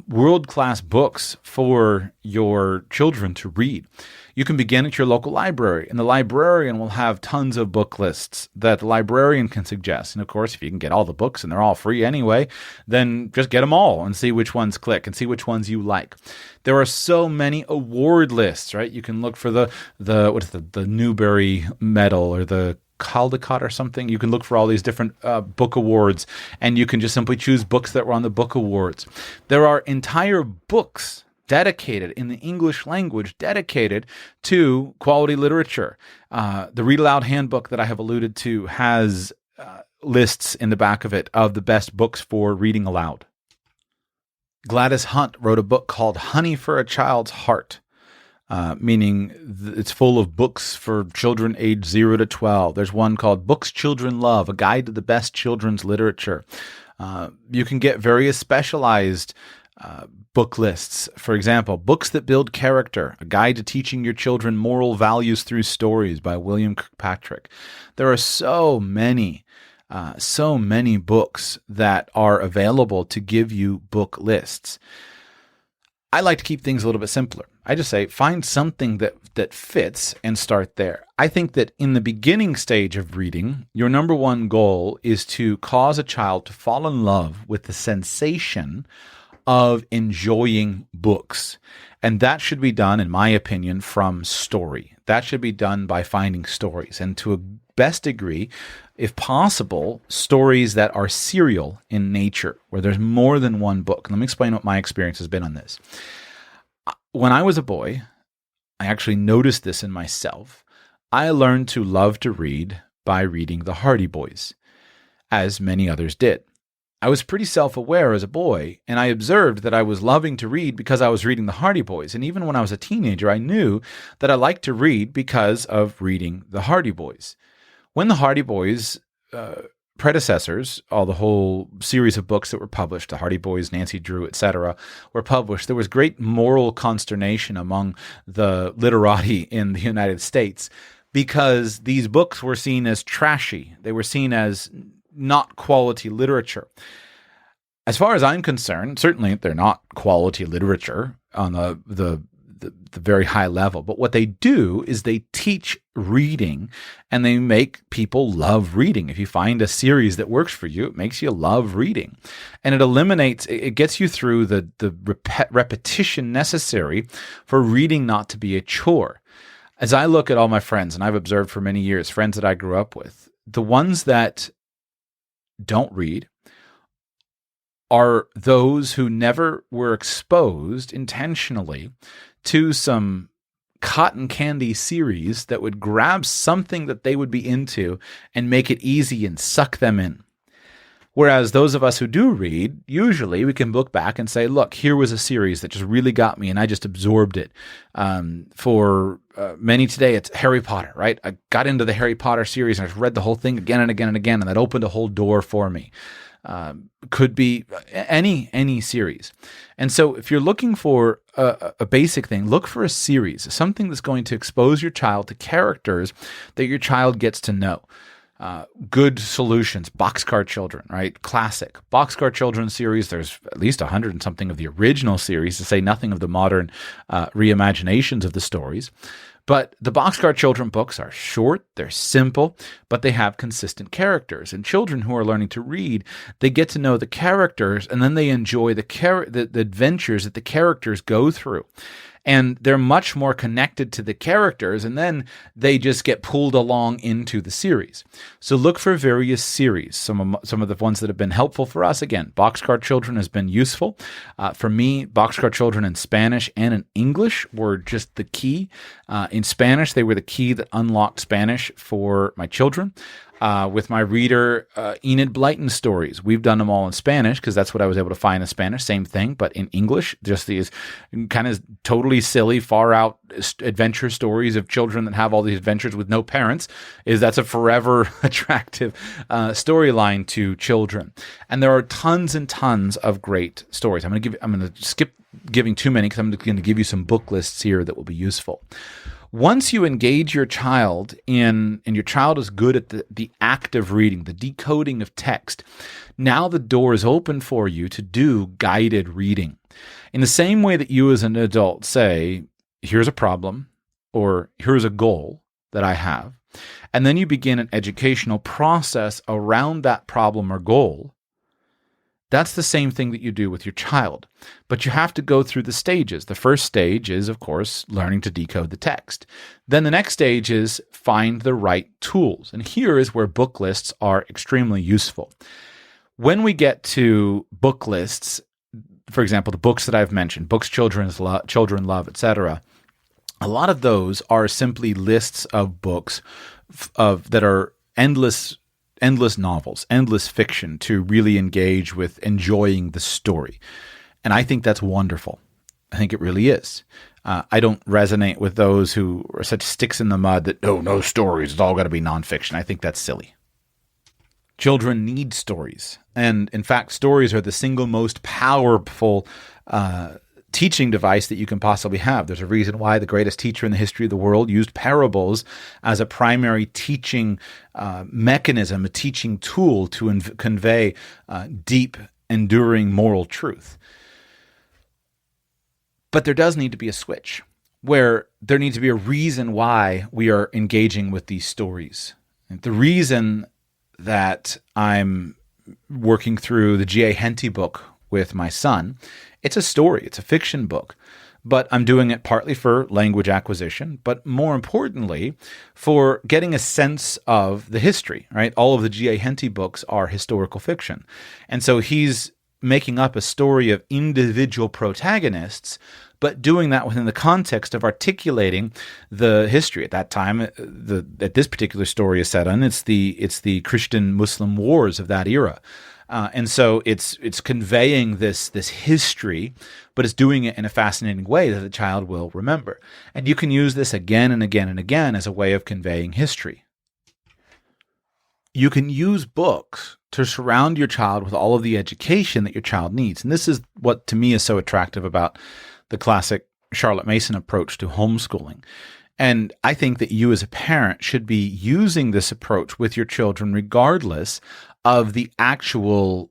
world-class books for your children to read. You can begin at your local library, and the librarian will have tons of book lists that the librarian can suggest. And of course, if you can get all the books and they're all free anyway, then just get them all and see which ones click and see which ones you like. There are so many award lists, right? You can look for the Newbery Medal or the Caldecott or something. You can look for all these different book awards, and you can just simply choose books that were on the book awards. There are entire books dedicated in the English language, dedicated to quality literature. The Read Aloud Handbook that I have alluded to has lists in the back of it of the best books for reading aloud. Gladys Hunt wrote a book called Honey for a Child's Heart, meaning it's full of books for children aged 0 to 12. There's one called Books Children Love, a guide to the best children's literature. You can get various specialized book lists. For example, Books That Build Character, a guide to teaching your children moral values through stories by William Kirkpatrick. There are so many books that are available to give you book lists. I like to keep things a little bit simpler. I just say, find something that fits and start there. I think that in the beginning stage of reading, your number one goal is to cause a child to fall in love with the sensation of enjoying books. And that should be done, in my opinion, from story. That should be done by finding stories. And to a best degree, if possible, stories that are serial in nature, where there's more than one book. Let me explain what my experience has been on this. When I was a boy, I actually noticed this in myself. I learned to love to read by reading the Hardy Boys, as many others did. I was pretty self-aware as a boy, and I observed that I was loving to read because I was reading the Hardy Boys. And even when I was a teenager, I knew that I liked to read because of reading the Hardy Boys. When the Hardy Boys' predecessors, the whole series of books that were published, the Hardy Boys, Nancy Drew, etc., were published, there was great moral consternation among the literati in the United States because these books were seen as trashy. They were seen as not quality literature. As far as I'm concerned, certainly they're not quality literature on the very high level. But what they do is they teach reading and they make people love reading. If you find a series that works for you, it makes you love reading. And it gets you through the repetition necessary for reading not to be a chore. As I look at all my friends, and I've observed for many years, friends that I grew up with, the ones that don't read are those who never were exposed intentionally to some cotton candy series that would grab something that they would be into and make it easy and suck them in. Whereas those of us who do read, usually we can look back and say, look, here was a series that just really got me and I just absorbed it. For many today, it's Harry Potter, right? I got into the Harry Potter series and I read the whole thing again and again and again, and that opened a whole door for me. Could be any series. And so if you're looking for a basic thing, look for a series, something that's going to expose your child to characters that your child gets to know. Good solutions, Boxcar Children, right? Classic. Boxcar Children series, there's at least 100 and something of the original series, to say nothing of the modern reimaginations of the stories. But the Boxcar Children books are short, they're simple, but they have consistent characters. And children who are learning to read, they get to know the characters, and then they enjoy the adventures that the characters go through. And they're much more connected to the characters, and then they just get pulled along into the series. So look for various series. Some of the ones that have been helpful for us, again, Boxcar Children has been useful. For me, Boxcar Children in Spanish and in English were just the key. In Spanish, they were the key that unlocked Spanish for my children. With my reader, Enid Blyton stories. We've done them all in Spanish because that's what I was able to find in Spanish. Same thing, but in English, just these kind of totally silly, far out adventure stories of children that have all these adventures with no parents. That's a forever attractive storyline to children. And there are tons and tons of great stories. I'm going to skip giving too many because I'm going to give you some book lists here that will be useful. Once you engage your child and your child is good at the act of reading, the decoding of text, now the door is open for you to do guided reading. In the same way that you as an adult say, here's a problem, or here's a goal that I have, and then you begin an educational process around that problem or goal, that's the same thing that you do with your child, but you have to go through the stages. The first stage is, of course, learning to decode the text. Then the next stage is find the right tools. And here is where book lists are extremely useful. When we get to book lists, for example, the books that I've mentioned, books children love, etc., a lot of those are simply lists of books that are endless novels, endless fiction to really engage with enjoying the story. And I think that's wonderful. I think it really is. I don't resonate with those who are such sticks in the mud that, no stories, it's all got to be nonfiction. I think that's silly. Children need stories. And in fact, stories are the single most powerful teaching device that you can possibly have. There's a reason why the greatest teacher in the history of the world used parables as a primary teaching mechanism, a teaching tool to convey deep, enduring moral truth. But there does need to be a switch where there needs to be a reason why we are engaging with these stories. And the reason that I'm working through the G.A. Henty book with my son, it's a story, it's a fiction book, but I'm doing it partly for language acquisition, but more importantly, for getting a sense of the history, right? All of the G.A. Henty books are historical fiction. And so he's making up a story of individual protagonists, but doing that within the context of articulating the history. At that time, that this particular story is set on, it's the Christian-Muslim wars of that era. And so it's conveying this history, but it's doing it in a fascinating way that the child will remember. And you can use this again and again and again as a way of conveying history. You can use books to surround your child with all of the education that your child needs. And this is what, to me, is so attractive about the classic Charlotte Mason approach to homeschooling. And I think that you as a parent should be using this approach with your children regardless of the actual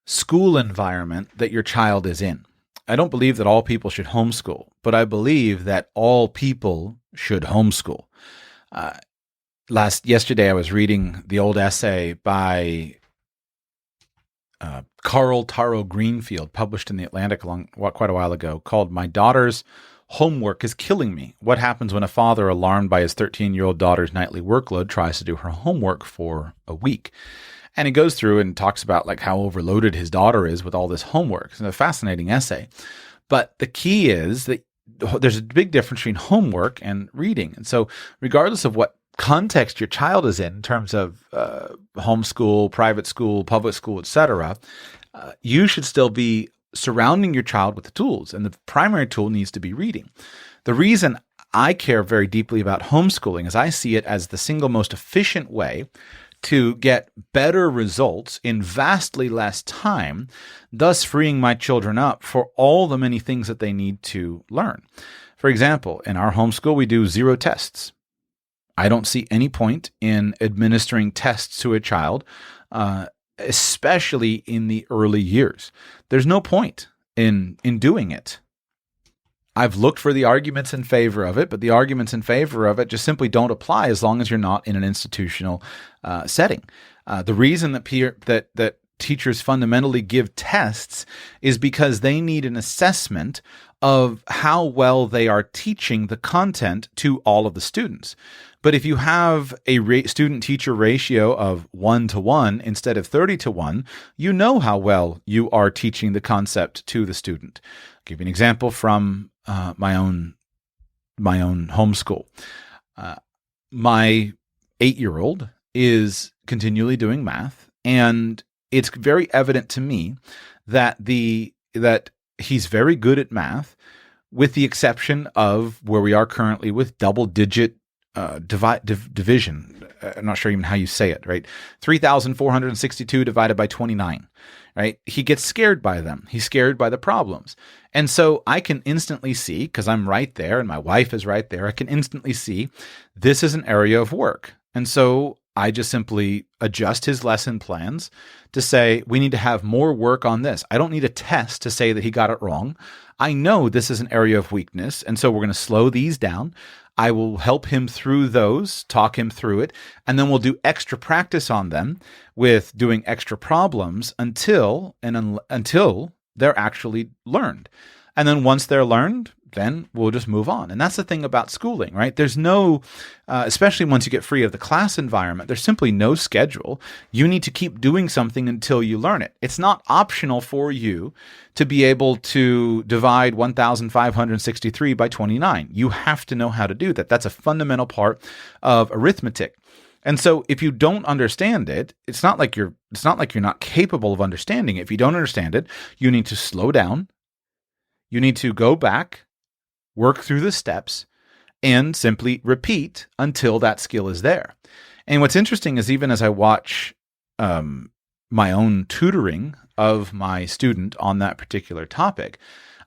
school environment that your child is in. I don't believe that all people should homeschool, but I believe that all people should homeschool. Yesterday I was reading the old essay by Carl Taro Greenfield, published in The Atlantic quite a while ago, called "My Daughter's Homework is Killing Me. What Happens When a Father, Alarmed by His 13-Year-Old Daughter's Nightly Workload, Tries to Do Her Homework for a Week." And he goes through and talks about like how overloaded his daughter is with all this homework. It's a fascinating essay. But the key is that there's a big difference between homework and reading. And so regardless of what context your child is in terms of homeschool, private school, public school, etc., you should still be surrounding your child with the tools. And the primary tool needs to be reading. The reason I care very deeply about homeschooling is I see it as the single most efficient way to get better results in vastly less time, thus freeing my children up for all the many things that they need to learn. For example, in our homeschool, we do 0 tests. I don't see any point in administering tests to a child, especially in the early years. There's no point in doing it. I've looked for the arguments in favor of it, but the arguments in favor of it just simply don't apply as long as you're not in an institutional setting. The reason that teachers fundamentally give tests is because they need an assessment of how well they are teaching the content to all of the students. But if you have a student-teacher ratio of 1-to-1 instead of 30-to-1, you know how well you are teaching the concept to the student. I'll give you an example from my own homeschool. My 8-year-old is continually doing math, and it's very evident to me that he's very good at math, with the exception of where we are currently with double-digit division. I'm not sure even how you say it, right? 3,462 divided by 29, right? He gets scared by them. He's scared by the problems. And so I can instantly see, because I'm right there and my wife is right there, I can instantly see this is an area of work. And so I just simply adjust his lesson plans to say, we need to have more work on this. I don't need a test to say that he got it wrong. I know this is an area of weakness, and so we're going to slow these down. I will help him through those, talk him through it, and then we'll do extra practice on them with doing extra problems until they're actually learned. And then once they're learned, then we'll just move on. And that's the thing about schooling, right? There's no, especially once you get free of the class environment, there's simply no schedule. You need to keep doing something until you learn it. It's not optional for you to be able to divide 1,563 by 29. You have to know how to do that. That's a fundamental part of arithmetic. And so if you don't understand it, it's not like you're not capable of understanding it. If you don't understand it, you need to slow down. You need to go back, work through the steps, and simply repeat until that skill is there. And what's interesting is even as I watch my own tutoring of my student on that particular topic,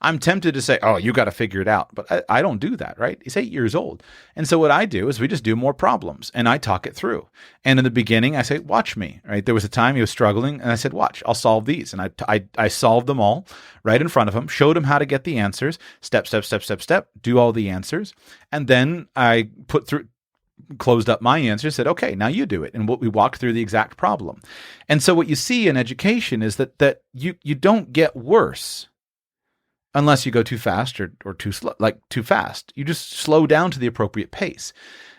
I'm tempted to say, oh, you got to figure it out. But I don't do that, right? He's 8 years old. And so what I do is we just do more problems and I talk it through. And in the beginning, I say, watch me, right? There was a time he was struggling and I said, watch, I'll solve these. And I solved them all right in front of him, showed him how to get the answers, step, do all the answers. And then I closed up my answer, said, okay, now you do it. And we walked through the exact problem. And so what you see in education is that you don't get worse unless you go too fast or too slow, like too fast. You just slow down to the appropriate pace.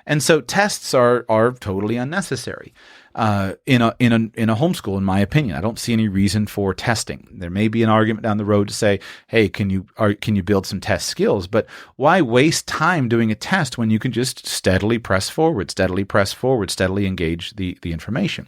And so tests are totally unnecessary in a homeschool, in my opinion. I don't see any reason for testing. There may be an argument down the road to say, hey, can you build some test skills? But why waste time doing a test when you can just steadily press forward, steadily engage the information?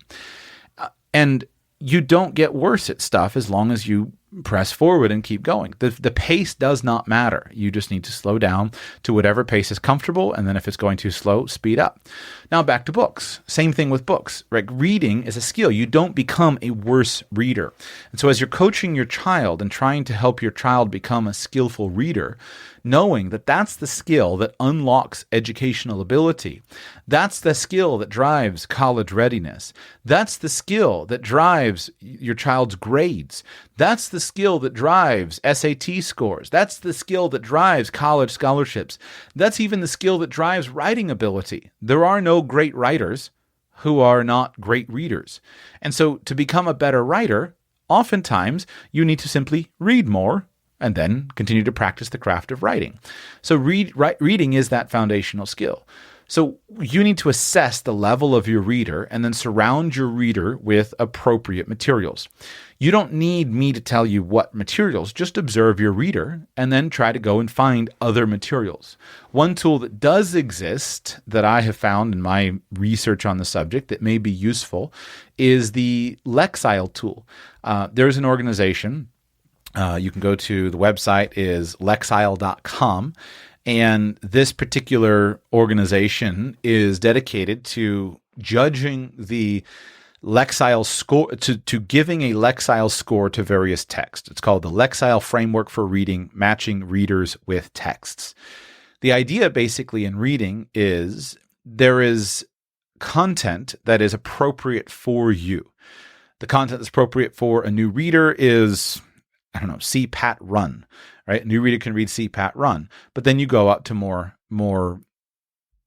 And you don't get worse at stuff as long as you press forward and keep going. The pace does not matter. You just need to slow down to whatever pace is comfortable, and then if it's going too slow, speed up. Now back to books. Same thing with books, right? Reading is a skill. You don't become a worse reader. And so as you're coaching your child and trying to help your child become a skillful reader, knowing that that's the skill that unlocks educational ability. That's the skill that drives college readiness. That's the skill that drives your child's grades. That's the skill that drives SAT scores. That's the skill that drives college scholarships. That's even the skill that drives writing ability. There are no great writers who are not great readers. And so to become a better writer, oftentimes you need to simply read more and then continue to practice the craft of writing. So reading is that foundational skill. So you need to assess the level of your reader and then surround your reader with appropriate materials. You don't need me to tell you what materials, just observe your reader and then try to go and find other materials. One tool that does exist that I have found in my research on the subject that may be useful is the Lexile tool. There's an organization. You can go to the website is lexile.com. And this particular organization is dedicated to judging the Lexile score, to giving a Lexile score to various texts. It's called the Lexile Framework for Reading, Matching Readers with Texts. The idea basically in reading is there is content that is appropriate for you. The content that's appropriate for a new reader is, I don't know, CPAT Run, right? A new reader can read CPAT Run, but then you go up to more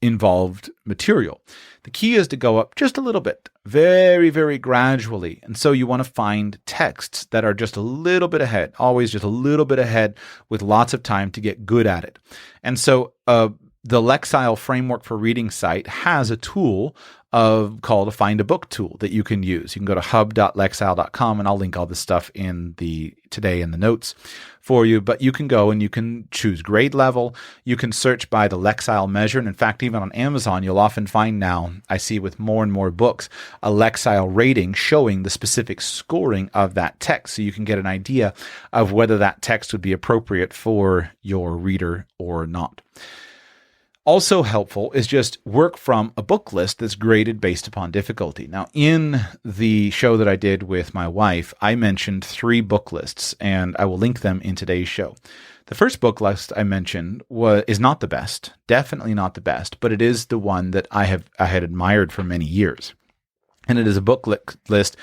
involved material. The key is to go up just a little bit, very, very gradually. And so you want to find texts that are just a little bit ahead, always just a little bit ahead with lots of time to get good at it. And so the Lexile Framework for Reading site has a tool called a Find a Book tool that you can use. You can go to hub.lexile.com, and I'll link all this stuff today in the notes for you. But you can go and you can choose grade level. You can search by the Lexile measure. And in fact, even on Amazon, you'll often find now, I see with more and more books, a Lexile rating showing the specific scoring of that text. So you can get an idea of whether that text would be appropriate for your reader or not. Also helpful is just work from a book list that's graded based upon difficulty. Now, in the show that I did with my wife, I mentioned 3 book lists, and I will link them in today's show. The first book list I mentioned is not the best, definitely not the best, but it is the one that I had admired for many years. And it is a book list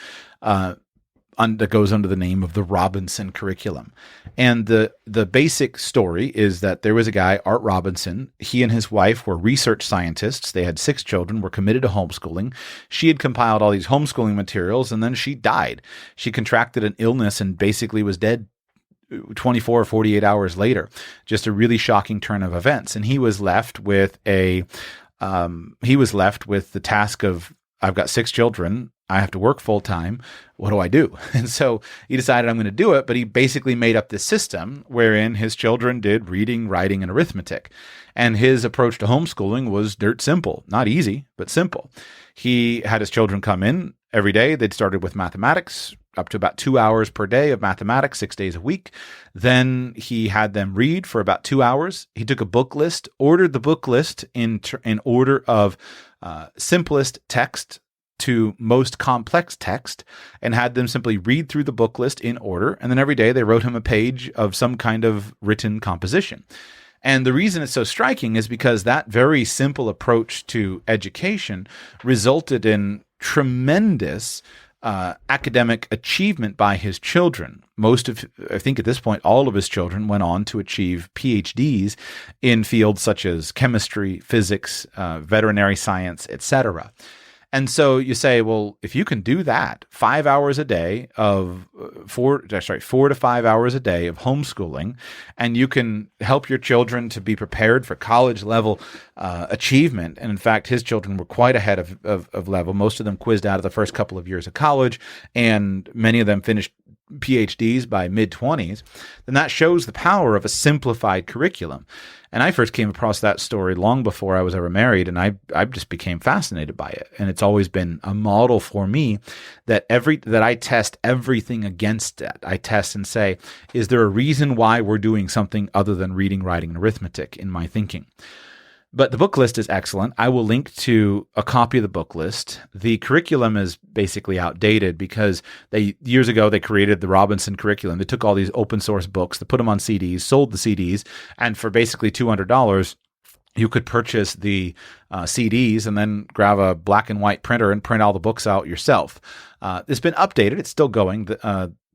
that goes under the name of the Robinson Curriculum. And the basic story is that there was a guy, Art Robinson. He and his wife were research scientists. They had 6 children, were committed to homeschooling. She had compiled all these homeschooling materials, and then she died. She contracted an illness and basically was dead 24 or 48 hours later. Just a really shocking turn of events. And he was left with the task of, I've got 6 children. I have to work full time. What do I do? And so he decided I'm going to do it, but he basically made up this system wherein his children did reading, writing, and arithmetic. And his approach to homeschooling was dirt simple. Not easy, but simple. He had his children come in every day. They'd started with mathematics, up to about 2 hours per day of mathematics, 6 days a week. Then he had them read for about 2 hours. He took a book list, ordered the book list in order of simplest text to most complex text, and had them simply read through the book list in order. And then every day they wrote him a page of some kind of written composition. And the reason it's so striking is because that very simple approach to education resulted in tremendous academic achievement by his children. I think at this point, all of his children went on to achieve PhDs in fields such as chemistry, physics, veterinary science, etc. And so you say, well, if you can do that, 4 to 5 hours a day of homeschooling, and you can help your children to be prepared for college level achievement. And in fact, his children were quite ahead of level. Most of them quizzed out of the first couple of years of college, and many of them finished PhDs by mid-20s, then that shows the power of a simplified curriculum. And I first came across that story long before I was ever married, and I just became fascinated by it. And it's always been a model for me that I test everything against it. I test and say, is there a reason why we're doing something other than reading, writing, and arithmetic in my thinking? But the book list is excellent. I will link to a copy of the book list. The curriculum is basically outdated because years ago they created the Robinson curriculum. They took all these open source books, they put them on CDs, sold the CDs, and for basically $200, you could purchase the CDs and then grab a black and white printer and print all the books out yourself. It's been updated. It's still going.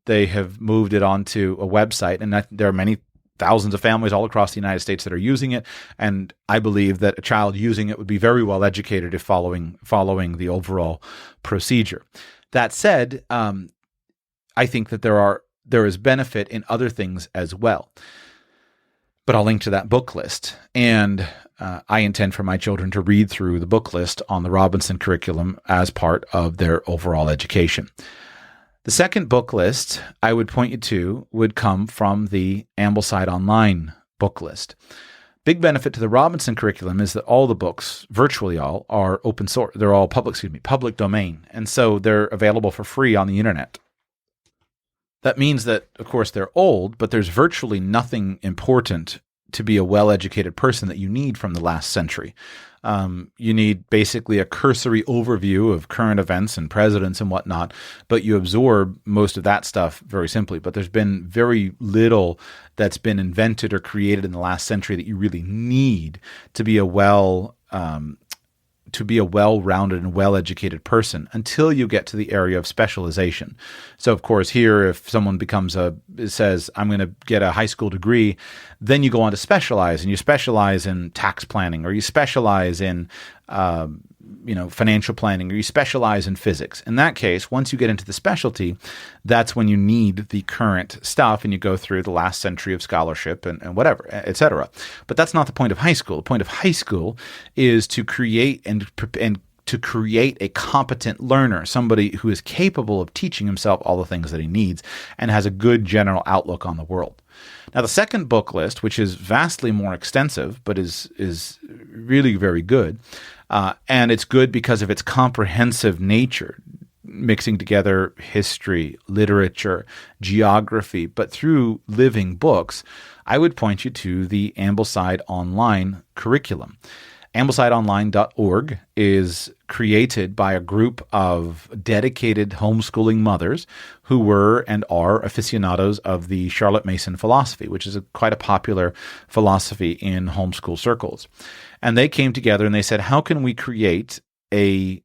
They have moved it onto a website, and there are many thousands of families all across the United States that are using it. And I believe that a child using it would be very well educated if following the overall procedure. That said, I think that there is benefit in other things as well. But I'll link to that book list. And I intend for my children to read through the book list on the Robinson curriculum as part of their overall education. The second book list I would point you to would come from the Ambleside Online book list. Big benefit to the Robinson curriculum is that all the books, virtually all, are open source. They're all public domain. And so they're available for free on the internet. That means that, of course, they're old, but there's virtually nothing important to be a well-educated person that you need from the last century. You need basically a cursory overview of current events and presidents and whatnot, but you absorb most of that stuff very simply. But there's been very little that's been invented or created in the last century that you really need to be a well-rounded and well-educated person until you get to the area of specialization. So, of course, here, if someone says, I'm going to get a high school degree, then you go on to specialize, and you specialize in tax planning, or you specialize in financial planning, or you specialize in physics. In that case, once you get into the specialty, that's when you need the current stuff, and you go through the last century of scholarship and whatever, etc. But that's not the point of high school. The point of high school is to create and to create a competent learner, somebody who is capable of teaching himself all the things that he needs and has a good general outlook on the world. Now, the second book list, which is vastly more extensive, but is really very good, and it's good because of its comprehensive nature, mixing together history, literature, geography, but through living books, I would point you to the Ambleside Online curriculum. AmblesideOnline.org is created by a group of dedicated homeschooling mothers who were and are aficionados of the Charlotte Mason philosophy, which is quite a popular philosophy in homeschool circles. And they came together and they said, how can we create a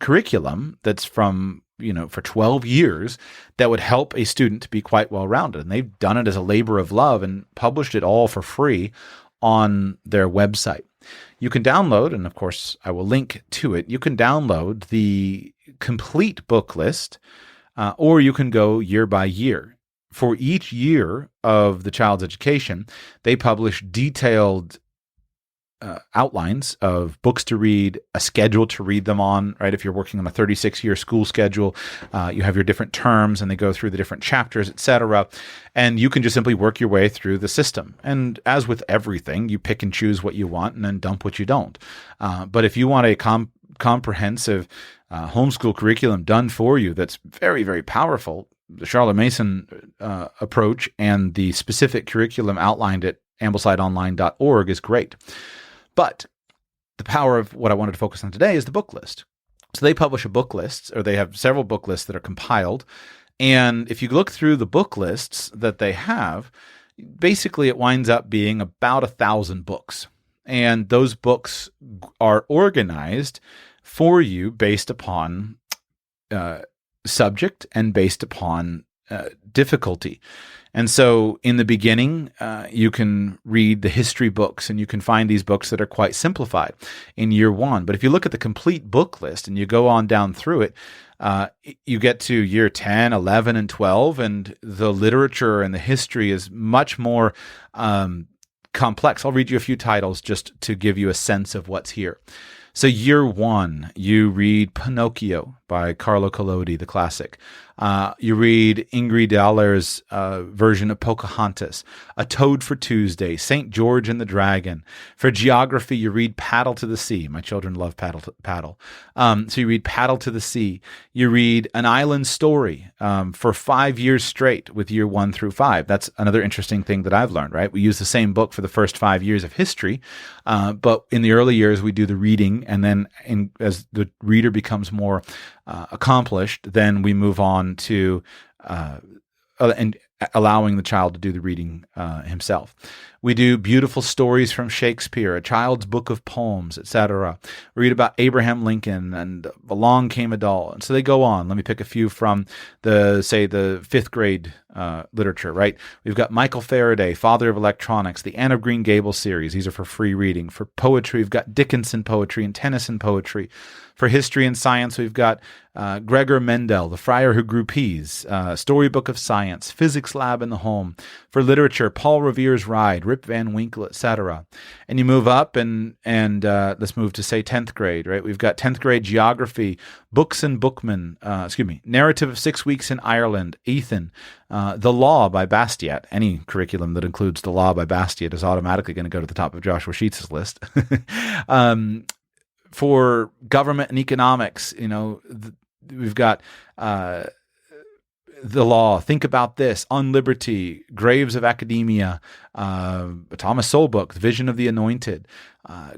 curriculum that's for 12 years that would help a student to be quite well-rounded? And they've done it as a labor of love and published it all for free on their website. You can download, and of course I will link to it, you can download the complete book list, or you can go year by year. for each year of the child's education, they publish detailed outlines of books to read, a schedule to read them on, right? If you're working on a 36-year school schedule, you have your different terms and they go through the different chapters, etc. And you can just simply work your way through the system. And as with everything, you pick and choose what you want and then dump what you don't. But if you want a comprehensive homeschool curriculum done for you that's very, very powerful, the Charlotte Mason approach and the specific curriculum outlined at AmblesideOnline.org is great. But the power of what I wanted to focus on today is the book list. So they publish a book list, or they have several book lists that are compiled. And if you look through the book lists that they have, basically it winds up being about 1,000 books. And those books are organized for you based upon subject and based upon difficulty. And so in the beginning, you can read the history books and you can find these books that are quite simplified in year one. But if you look at the complete book list and you go on down through it, you get to year 10, 11, and 12, and the literature and the history is much more complex. I'll read you a few titles just to give you a sense of what's here. So year one, you read Pinocchio by Carlo Collodi, the classic. You read Ingrid Daller's version of Pocahontas, A Toad for Tuesday, St. George and the Dragon. For geography, you read Paddle to the Sea. My children love paddle. So you read Paddle to the Sea. You read An Island Story for 5 years straight with year 1 through 5. That's another interesting thing that I've learned, right? We use the same book for the first 5 years of history, but in the early years, we do the reading, and then as the reader becomes more accomplished, then we move on to and allowing the child to do the reading himself. We do beautiful stories from Shakespeare, A Child's Book of Poems, etc. We read about Abraham Lincoln and Along Came a Doll. And so they go on. Let me pick a few from the fifth grade literature, right? We've got Michael Faraday, Father of Electronics, the Anne of Green Gables series. These are for free reading. For poetry, we've got Dickinson poetry and Tennyson poetry. For history and science, we've got Gregor Mendel, The Friar Who Grew Peas, Storybook of Science, Physics Lab in the Home. For literature, Paul Revere's Ride, Rip Van Winkle, etc. And you move up and let's move to, say, 10th grade, right? We've got 10th grade geography, Books and Bookman, Narrative of 6 Weeks in Ireland, Ethan, The Law by Bastiat. Any curriculum that includes The Law by Bastiat is automatically going to go to the top of Joshua Sheets' list. For government and economics, we've got The Law, Think About This, On Liberty, Graves of Academia, Thomas Sowell book, The Vision of the Anointed.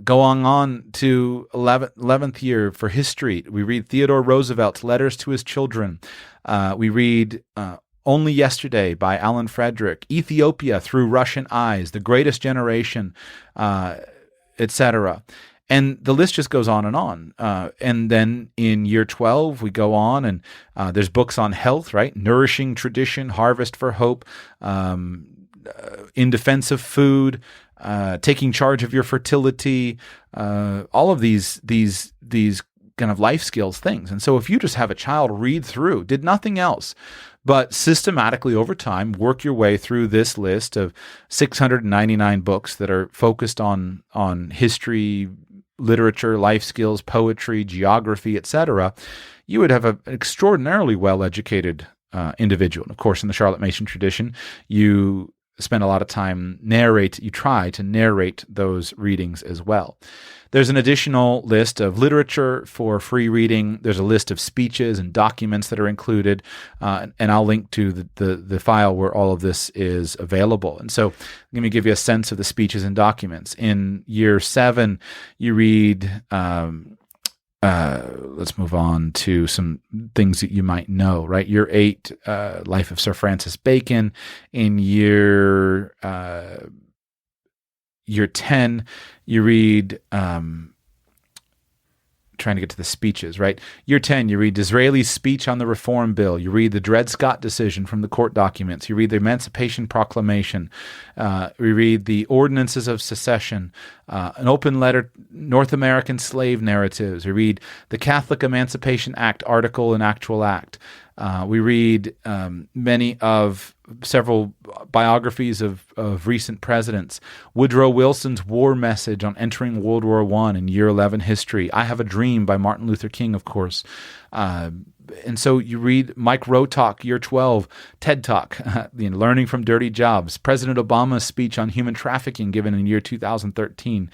Going on to 11th year for history, we read Theodore Roosevelt's Letters to His Children. We read Only Yesterday by Alan Frederick, Ethiopia Through Russian Eyes, The Greatest Generation, etc. And the list just goes on and on. And then in year 12, we go on and there's books on health, right? Nourishing Tradition, Harvest for Hope, In Defense of Food, Taking Charge of Your Fertility, all of these kind of life skills things. And so if you just have a child read through, did nothing else, but systematically over time work your way through this list of 699 books that are focused on history, literature, life skills, poetry, geography, etc., you would have an extraordinarily well-educated individual. And of course, in the Charlotte Mason tradition, you spend a lot of time you try to narrate those readings as well. There's an additional list of literature for free reading. There's a list of speeches and documents that are included, and I'll link to the file where all of this is available. And so let me give you a sense of the speeches and documents. In year 7, you read, let's move on to some things that you might know, right? Year 8, Life of Sir Francis Bacon. In year 10, you read, trying to get to the speeches, right? Year 10, you read Disraeli's speech on the Reform Bill. You read the Dred Scott decision from the court documents. You read the Emancipation Proclamation. We read the Ordinances of Secession, an open letter, North American slave narratives. We read the Catholic Emancipation Act, Article and Actual Act. We read several biographies of recent presidents. Woodrow Wilson's war message on entering World War I in Year 11 history. I Have a Dream by Martin Luther King, of course. And so you read Mike Rowe Talk, Year 12, TED Talk, Learning from Dirty Jobs, President Obama's speech on human trafficking given in year 2013,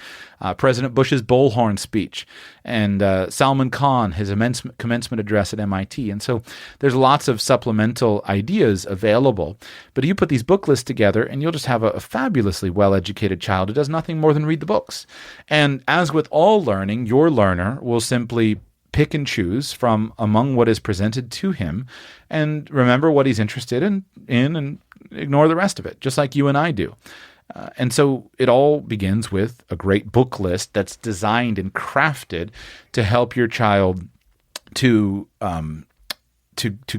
President Bush's Bullhorn speech, and Salman Khan, his commencement address at MIT. And so there's lots of supplemental ideas available. But you put these book lists together and you'll just have a fabulously well-educated child who does nothing more than read the books. And as with all learning, your learner will simply pick and choose from among what is presented to him and remember what he's interested in and ignore the rest of it, just like you and I do. And so it all begins with a great book list that's designed and crafted to help your child to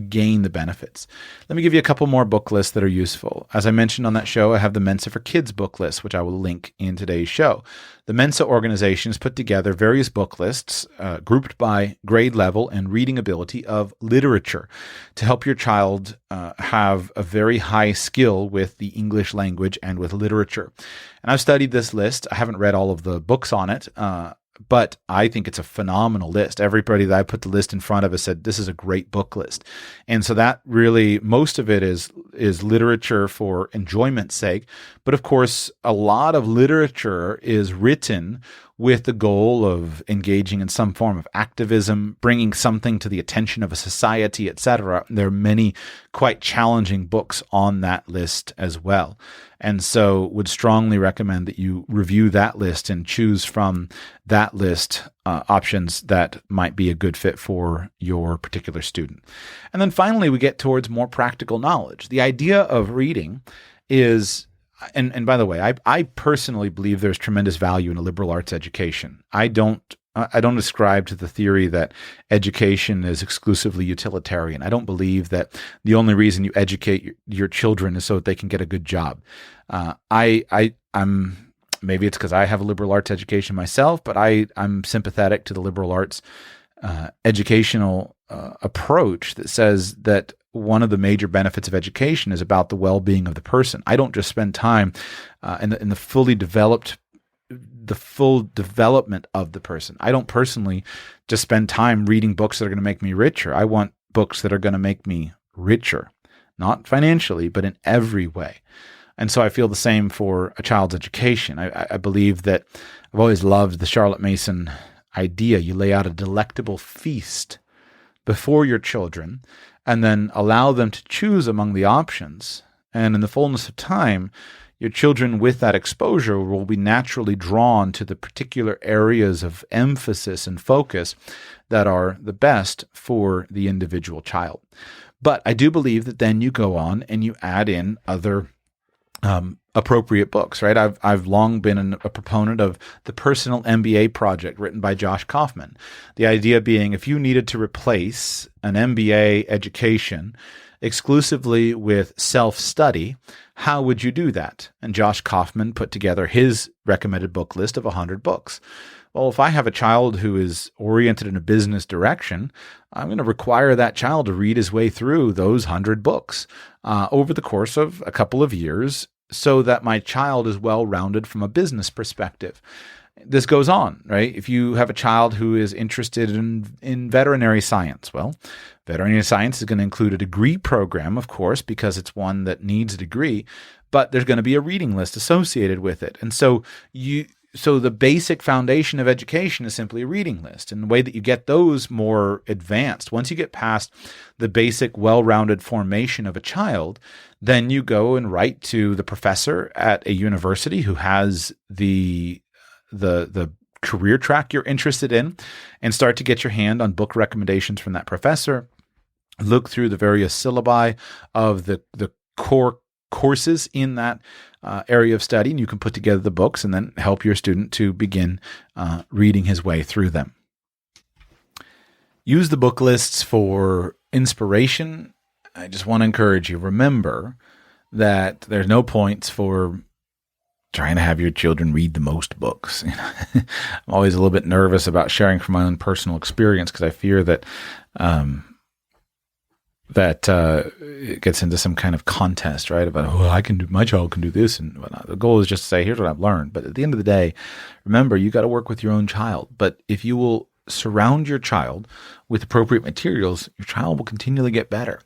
gain the benefits. Let me give you a couple more book lists that are useful. As I mentioned on that show, I have the Mensa for Kids book list, which I will link in today's show. The Mensa organization has put together various book lists grouped by grade level and reading ability of literature to help your child have a very high skill with the English language and with literature. And I've studied this list. I haven't read all of the books on it, but I think it's a phenomenal list. Everybody that I put the list in front of has said, this is a great book list. And so that really, most of it is literature for enjoyment's sake. But of course, a lot of literature is written with the goal of engaging in some form of activism, bringing something to the attention of a society, etc. There are many quite challenging books on that list as well. And so would strongly recommend that you review that list and choose from that list options that might be a good fit for your particular student. And then finally, we get towards more practical knowledge. The idea of reading is, and by the way, I personally believe there's tremendous value in a liberal arts education. I don't ascribe to the theory that education is exclusively utilitarian. I don't believe that the only reason you educate your children is so that they can get a good job. I'm maybe it's because I have a liberal arts education myself, but I'm sympathetic to the liberal arts educational approach that says that one of the major benefits of education is about the well-being of the person. I don't just spend time in the full development of the person. I don't personally just spend time reading books that are going to make me richer. I want books that are going to make me richer, not financially, but in every way. And so I feel the same for a child's education. I believe that I've always loved the Charlotte Mason idea. You lay out a delectable feast before your children and then allow them to choose among the options. And in the fullness of time, your children with that exposure will be naturally drawn to the particular areas of emphasis and focus that are the best for the individual child. But I do believe that then you go on and you add in other appropriate books, right? I've long been a proponent of the Personal MBA Project written by Josh Kaufman. The idea being, if you needed to replace an MBA education exclusively with self-study, how would you do that? And Josh Kaufman put together his recommended book list of 100 books. Well, if I have a child who is oriented in a business direction, I'm going to require that child to read his way through those 100 books over the course of a couple of years so that my child is well-rounded from a business perspective. This goes on, right? If you have a child who is interested in veterinary science, well, veterinary science is going to include a degree program, of course, because it's one that needs a degree, but there's going to be a reading list associated with it. And so the basic foundation of education is simply a reading list. And the way that you get those more advanced, once you get past the basic well-rounded formation of a child, then you go and write to the professor at a university who has the career track you're interested in and start to get your hand on book recommendations from that professor. Look through the various syllabi of the core courses in that area of study, and you can put together the books and then help your student to begin reading his way through them. Use the book lists for inspiration. I just want to encourage you, remember that there's no points for trying to have your children read the most books. I'm always a little bit nervous about sharing from my own personal experience because I fear that that it gets into some kind of contest, right? About, my child can do this and whatnot. The goal is just to say, here's what I've learned. But at the end of the day, remember, you got to work with your own child. But if you will surround your child with appropriate materials, your child will continually get better.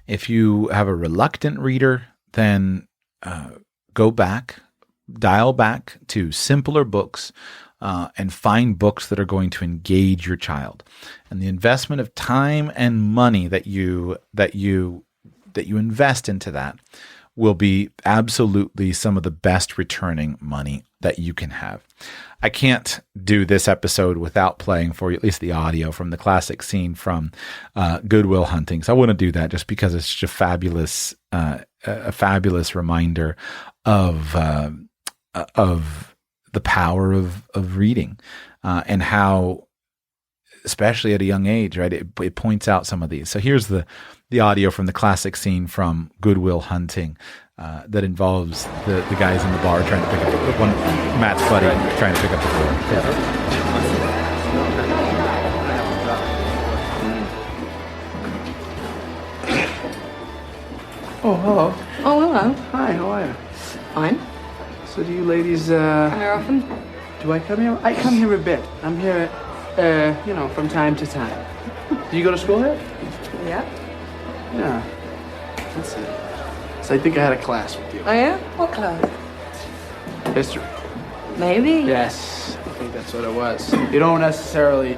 If you have a reluctant reader, then dial back to simpler books and find books that are going to engage your child. And the investment of time and money that you invest into that will be absolutely some of the best returning money that you can have. I can't do this episode without playing for you at least the audio from the classic scene from Good Will Hunting. So I want to do that just because it's such a fabulous reminder of the power of reading and how, especially at a young age, right, it points out some of these. So here's the audio from the classic scene from Good Will Hunting that involves the guys in the bar trying to pick up one, Matt's buddy trying to pick up the girl. Oh, hello. Oh, hello. Hi, how are you? Fine. So do you ladies, Come here often? do I come here? I come here a bit. I'm here, from time to time. Do you go to school here? Yeah. Yeah. Let's see. So I think I had a class with you. Oh, yeah? What class? History. Maybe. Yes, I think that's what it was. You don't necessarily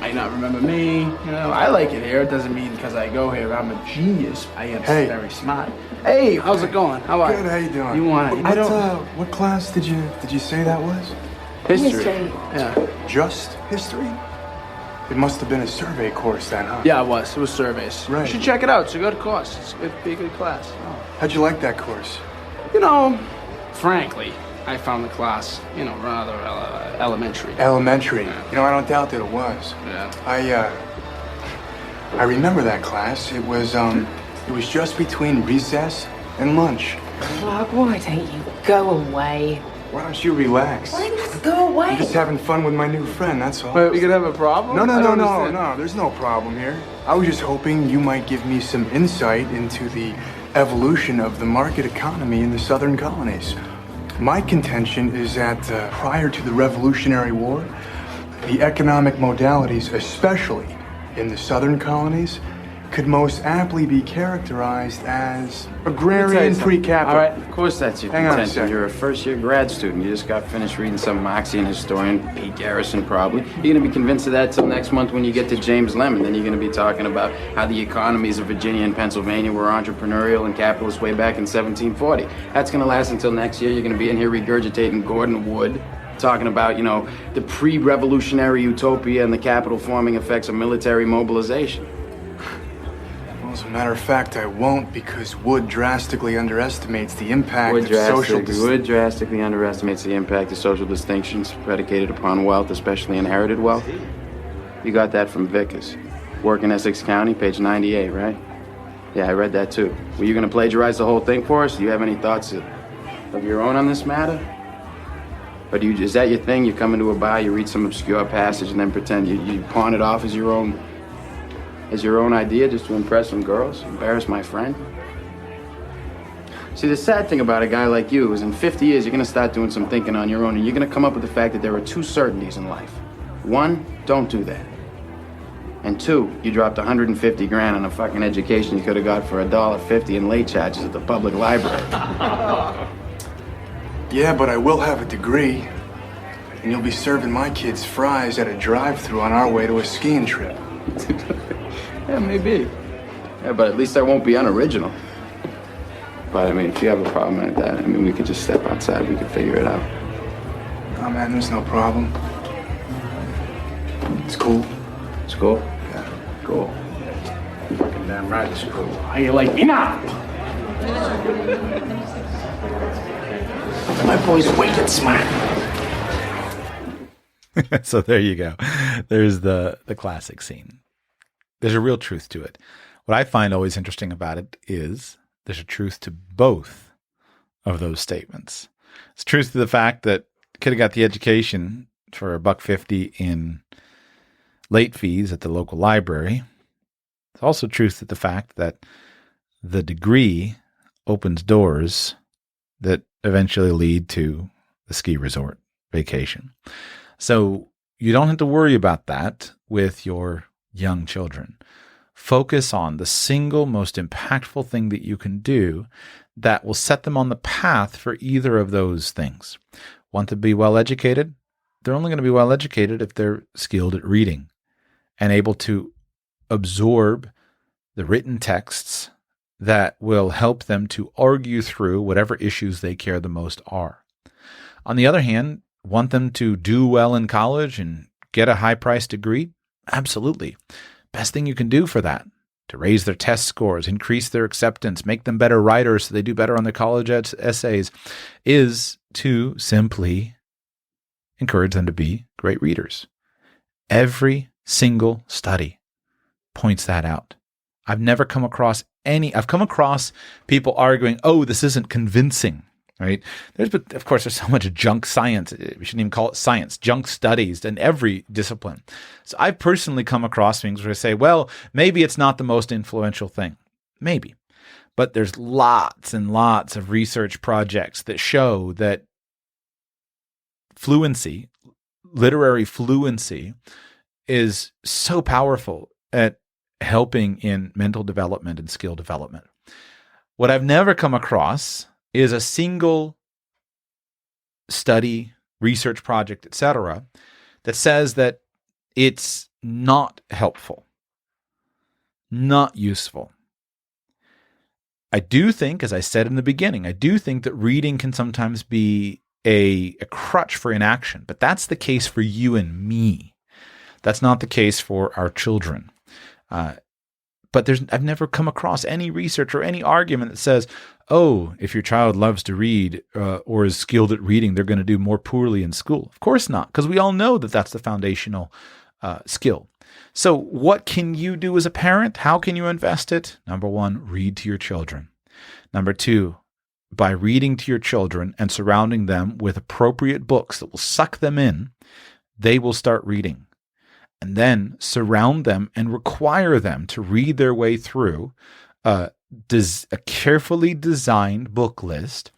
might not remember me. I like it here. It doesn't mean because I go here I'm a genius. I am very smart. Hey, how's it going? How are you? Good, how you doing? You want to? What class did you say that was? History. History. Yeah. Just history? It must have been a survey course then, huh? Yeah, it was. It was surveys. Right. You should check it out. It's a good course. It'd be a good class. How'd you like that course? Frankly, I found the class, rather elementary. Elementary. Yeah. I don't doubt that it was. Yeah. I remember that class. It was just between recess and lunch. Clark, why don't you go away? Why don't you relax? Why not go away? I'm just having fun with my new friend, that's all. Wait, we could have a problem? No, I don't understand. there's no problem here. I was just hoping you might give me some insight into the evolution of the market economy in the southern colonies. My contention is that prior to the Revolutionary War, the economic modalities, especially in the southern colonies, could most aptly be characterized as agrarian pre-capital. All right. Of course that's your Hang on a contention. second. You're a first-year grad student. You just got finished reading some Marxian historian, Pete Garrison probably. You're going to be convinced of that till next month when you get to James Lemon. Then you're going to be talking about how the economies of Virginia and Pennsylvania were entrepreneurial and capitalist way back in 1740. That's going to last until next year. You're going to be in here regurgitating Gordon Wood, talking about, the pre-revolutionary utopia and the capital-forming effects of military mobilization. Well, as a matter of fact, I won't, because Wood drastically underestimates the impact of social Wood drastically underestimates the impact of social distinctions predicated upon wealth, especially inherited wealth. You got that from Vickers. Work in Essex County, page 98, right? Yeah, I read that too. Were you going to plagiarize the whole thing for us? Do you have any thoughts of your own on this matter? Or is that your thing? You come into a bar, you read some obscure passage, and then pretend you pawn it off as your own idea just to impress some girls, embarrass my friend? See, the sad thing about a guy like you is in 50 years, you're going to start doing some thinking on your own, and you're going to come up with the fact that there are two certainties in life. One, don't do that. And two, you dropped 150 grand on a fucking education you could have got for $1.50 in late charges at the public library. Yeah, but I will have a degree. And you'll be serving my kids fries at a drive-thru on our way to a skiing trip. Yeah, maybe. Yeah, but at least I won't be unoriginal. But if you have a problem like that, we could just step outside. We could figure it out. Oh, man, there's no problem. It's cool. It's cool? Yeah. Cool. Fucking damn right it's cool. How you like me now? My boy's wicked smart. So there you go. There's the classic scene. There's a real truth to it. What I find always interesting about it is there's a truth to both of those statements. It's truth to the fact that could have got the education for $1.50 in late fees at the local library. It's also truth that the fact that the degree opens doors that eventually lead to the ski resort vacation. So you don't have to worry about that with your young children. Focus on the single most impactful thing that you can do that will set them on the path for either of those things. Want to be well educated? They're only going to be well educated if they're skilled at reading and able to absorb the written texts that will help them to argue through whatever issues they care the most are. On the other hand, want them to do well in college and get a high-priced degree? Absolutely. Best thing you can do for that, to raise their test scores, increase their acceptance, make them better writers so they do better on their college essays, is to simply encourage them to be great readers. Every single study points that out. I've come across people arguing, oh, this isn't convincing, right? But of course, there's so much junk science. We shouldn't even call it science, junk studies in every discipline. So I've personally come across things where I say, well, maybe it's not the most influential thing. Maybe. But there's lots and lots of research projects that show that fluency, literary fluency, is so powerful at helping in mental development and skill development. What I've never come across is a single study, research project, etc., that says that it's not helpful, not useful. I do think, as I said in the beginning, I do think that reading can sometimes be a crutch for inaction, but that's the case for you and me. That's not the case for our children. But I've never come across any research or any argument that says, oh, if your child loves to read or is skilled at reading, they're going to do more poorly in school. Of course not, because we all know that that's the foundational skill. So what can you do as a parent? How can you invest it? Number one, read to your children. Number two, by reading to your children and surrounding them with appropriate books that will suck them in, they will start reading. And then surround them and require them to read their way through a carefully designed book list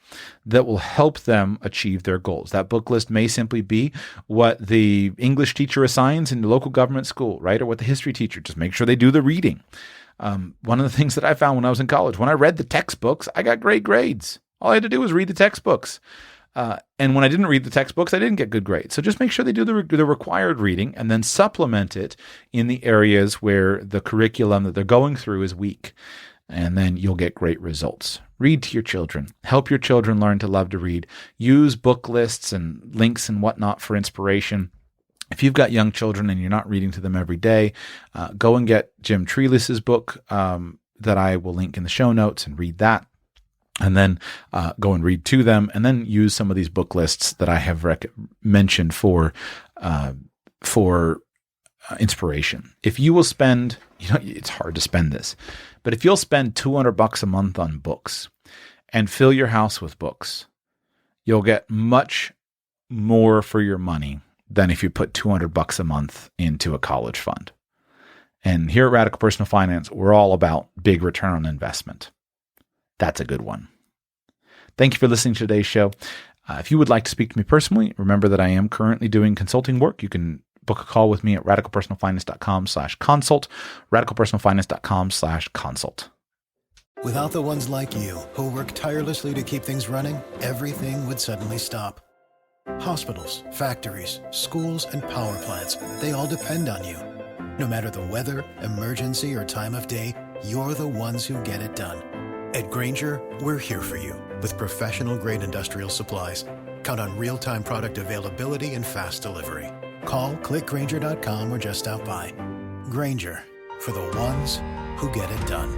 that will help them achieve their goals. That book list may simply be what the English teacher assigns in the local government school, right? Or what the history teacher, just make sure they do the reading. One of the things that I found when I was in college, when I read the textbooks, I got great grades. All I had to do was read the textbooks. And when I didn't read the textbooks, I didn't get good grades. So just make sure they do the required reading and then supplement it in the areas where the curriculum that they're going through is weak. And then you'll get great results. Read to your children. Help your children learn to love to read. Use book lists and links and whatnot for inspiration. If you've got young children and you're not reading to them every day, go and get Jim Treeless's book that I will link in the show notes and read that. And then go and read to them, and then use some of these book lists that I have mentioned for inspiration. If you will spend, it's hard to spend this, but if you'll spend $200 a month on books and fill your house with books, you'll get much more for your money than if you put $200 a month into a college fund. And here at Radical Personal Finance, we're all about big return on investment. That's a good one. Thank you for listening to today's show. If you would like to speak to me personally, remember that I am currently doing consulting work. You can book a call with me at radicalpersonalfinance.com/consult, radicalpersonalfinance.com/consult. Without the ones like you, who work tirelessly to keep things running, everything would suddenly stop. Hospitals, factories, schools, and power plants, they all depend on you. No matter the weather, emergency, or time of day, you're the ones who get it done. At Grainger, we're here for you with professional-grade industrial supplies. Count on real-time product availability and fast delivery. Call, click Grainger.com, or just stop by. Grainger, for the ones who get it done.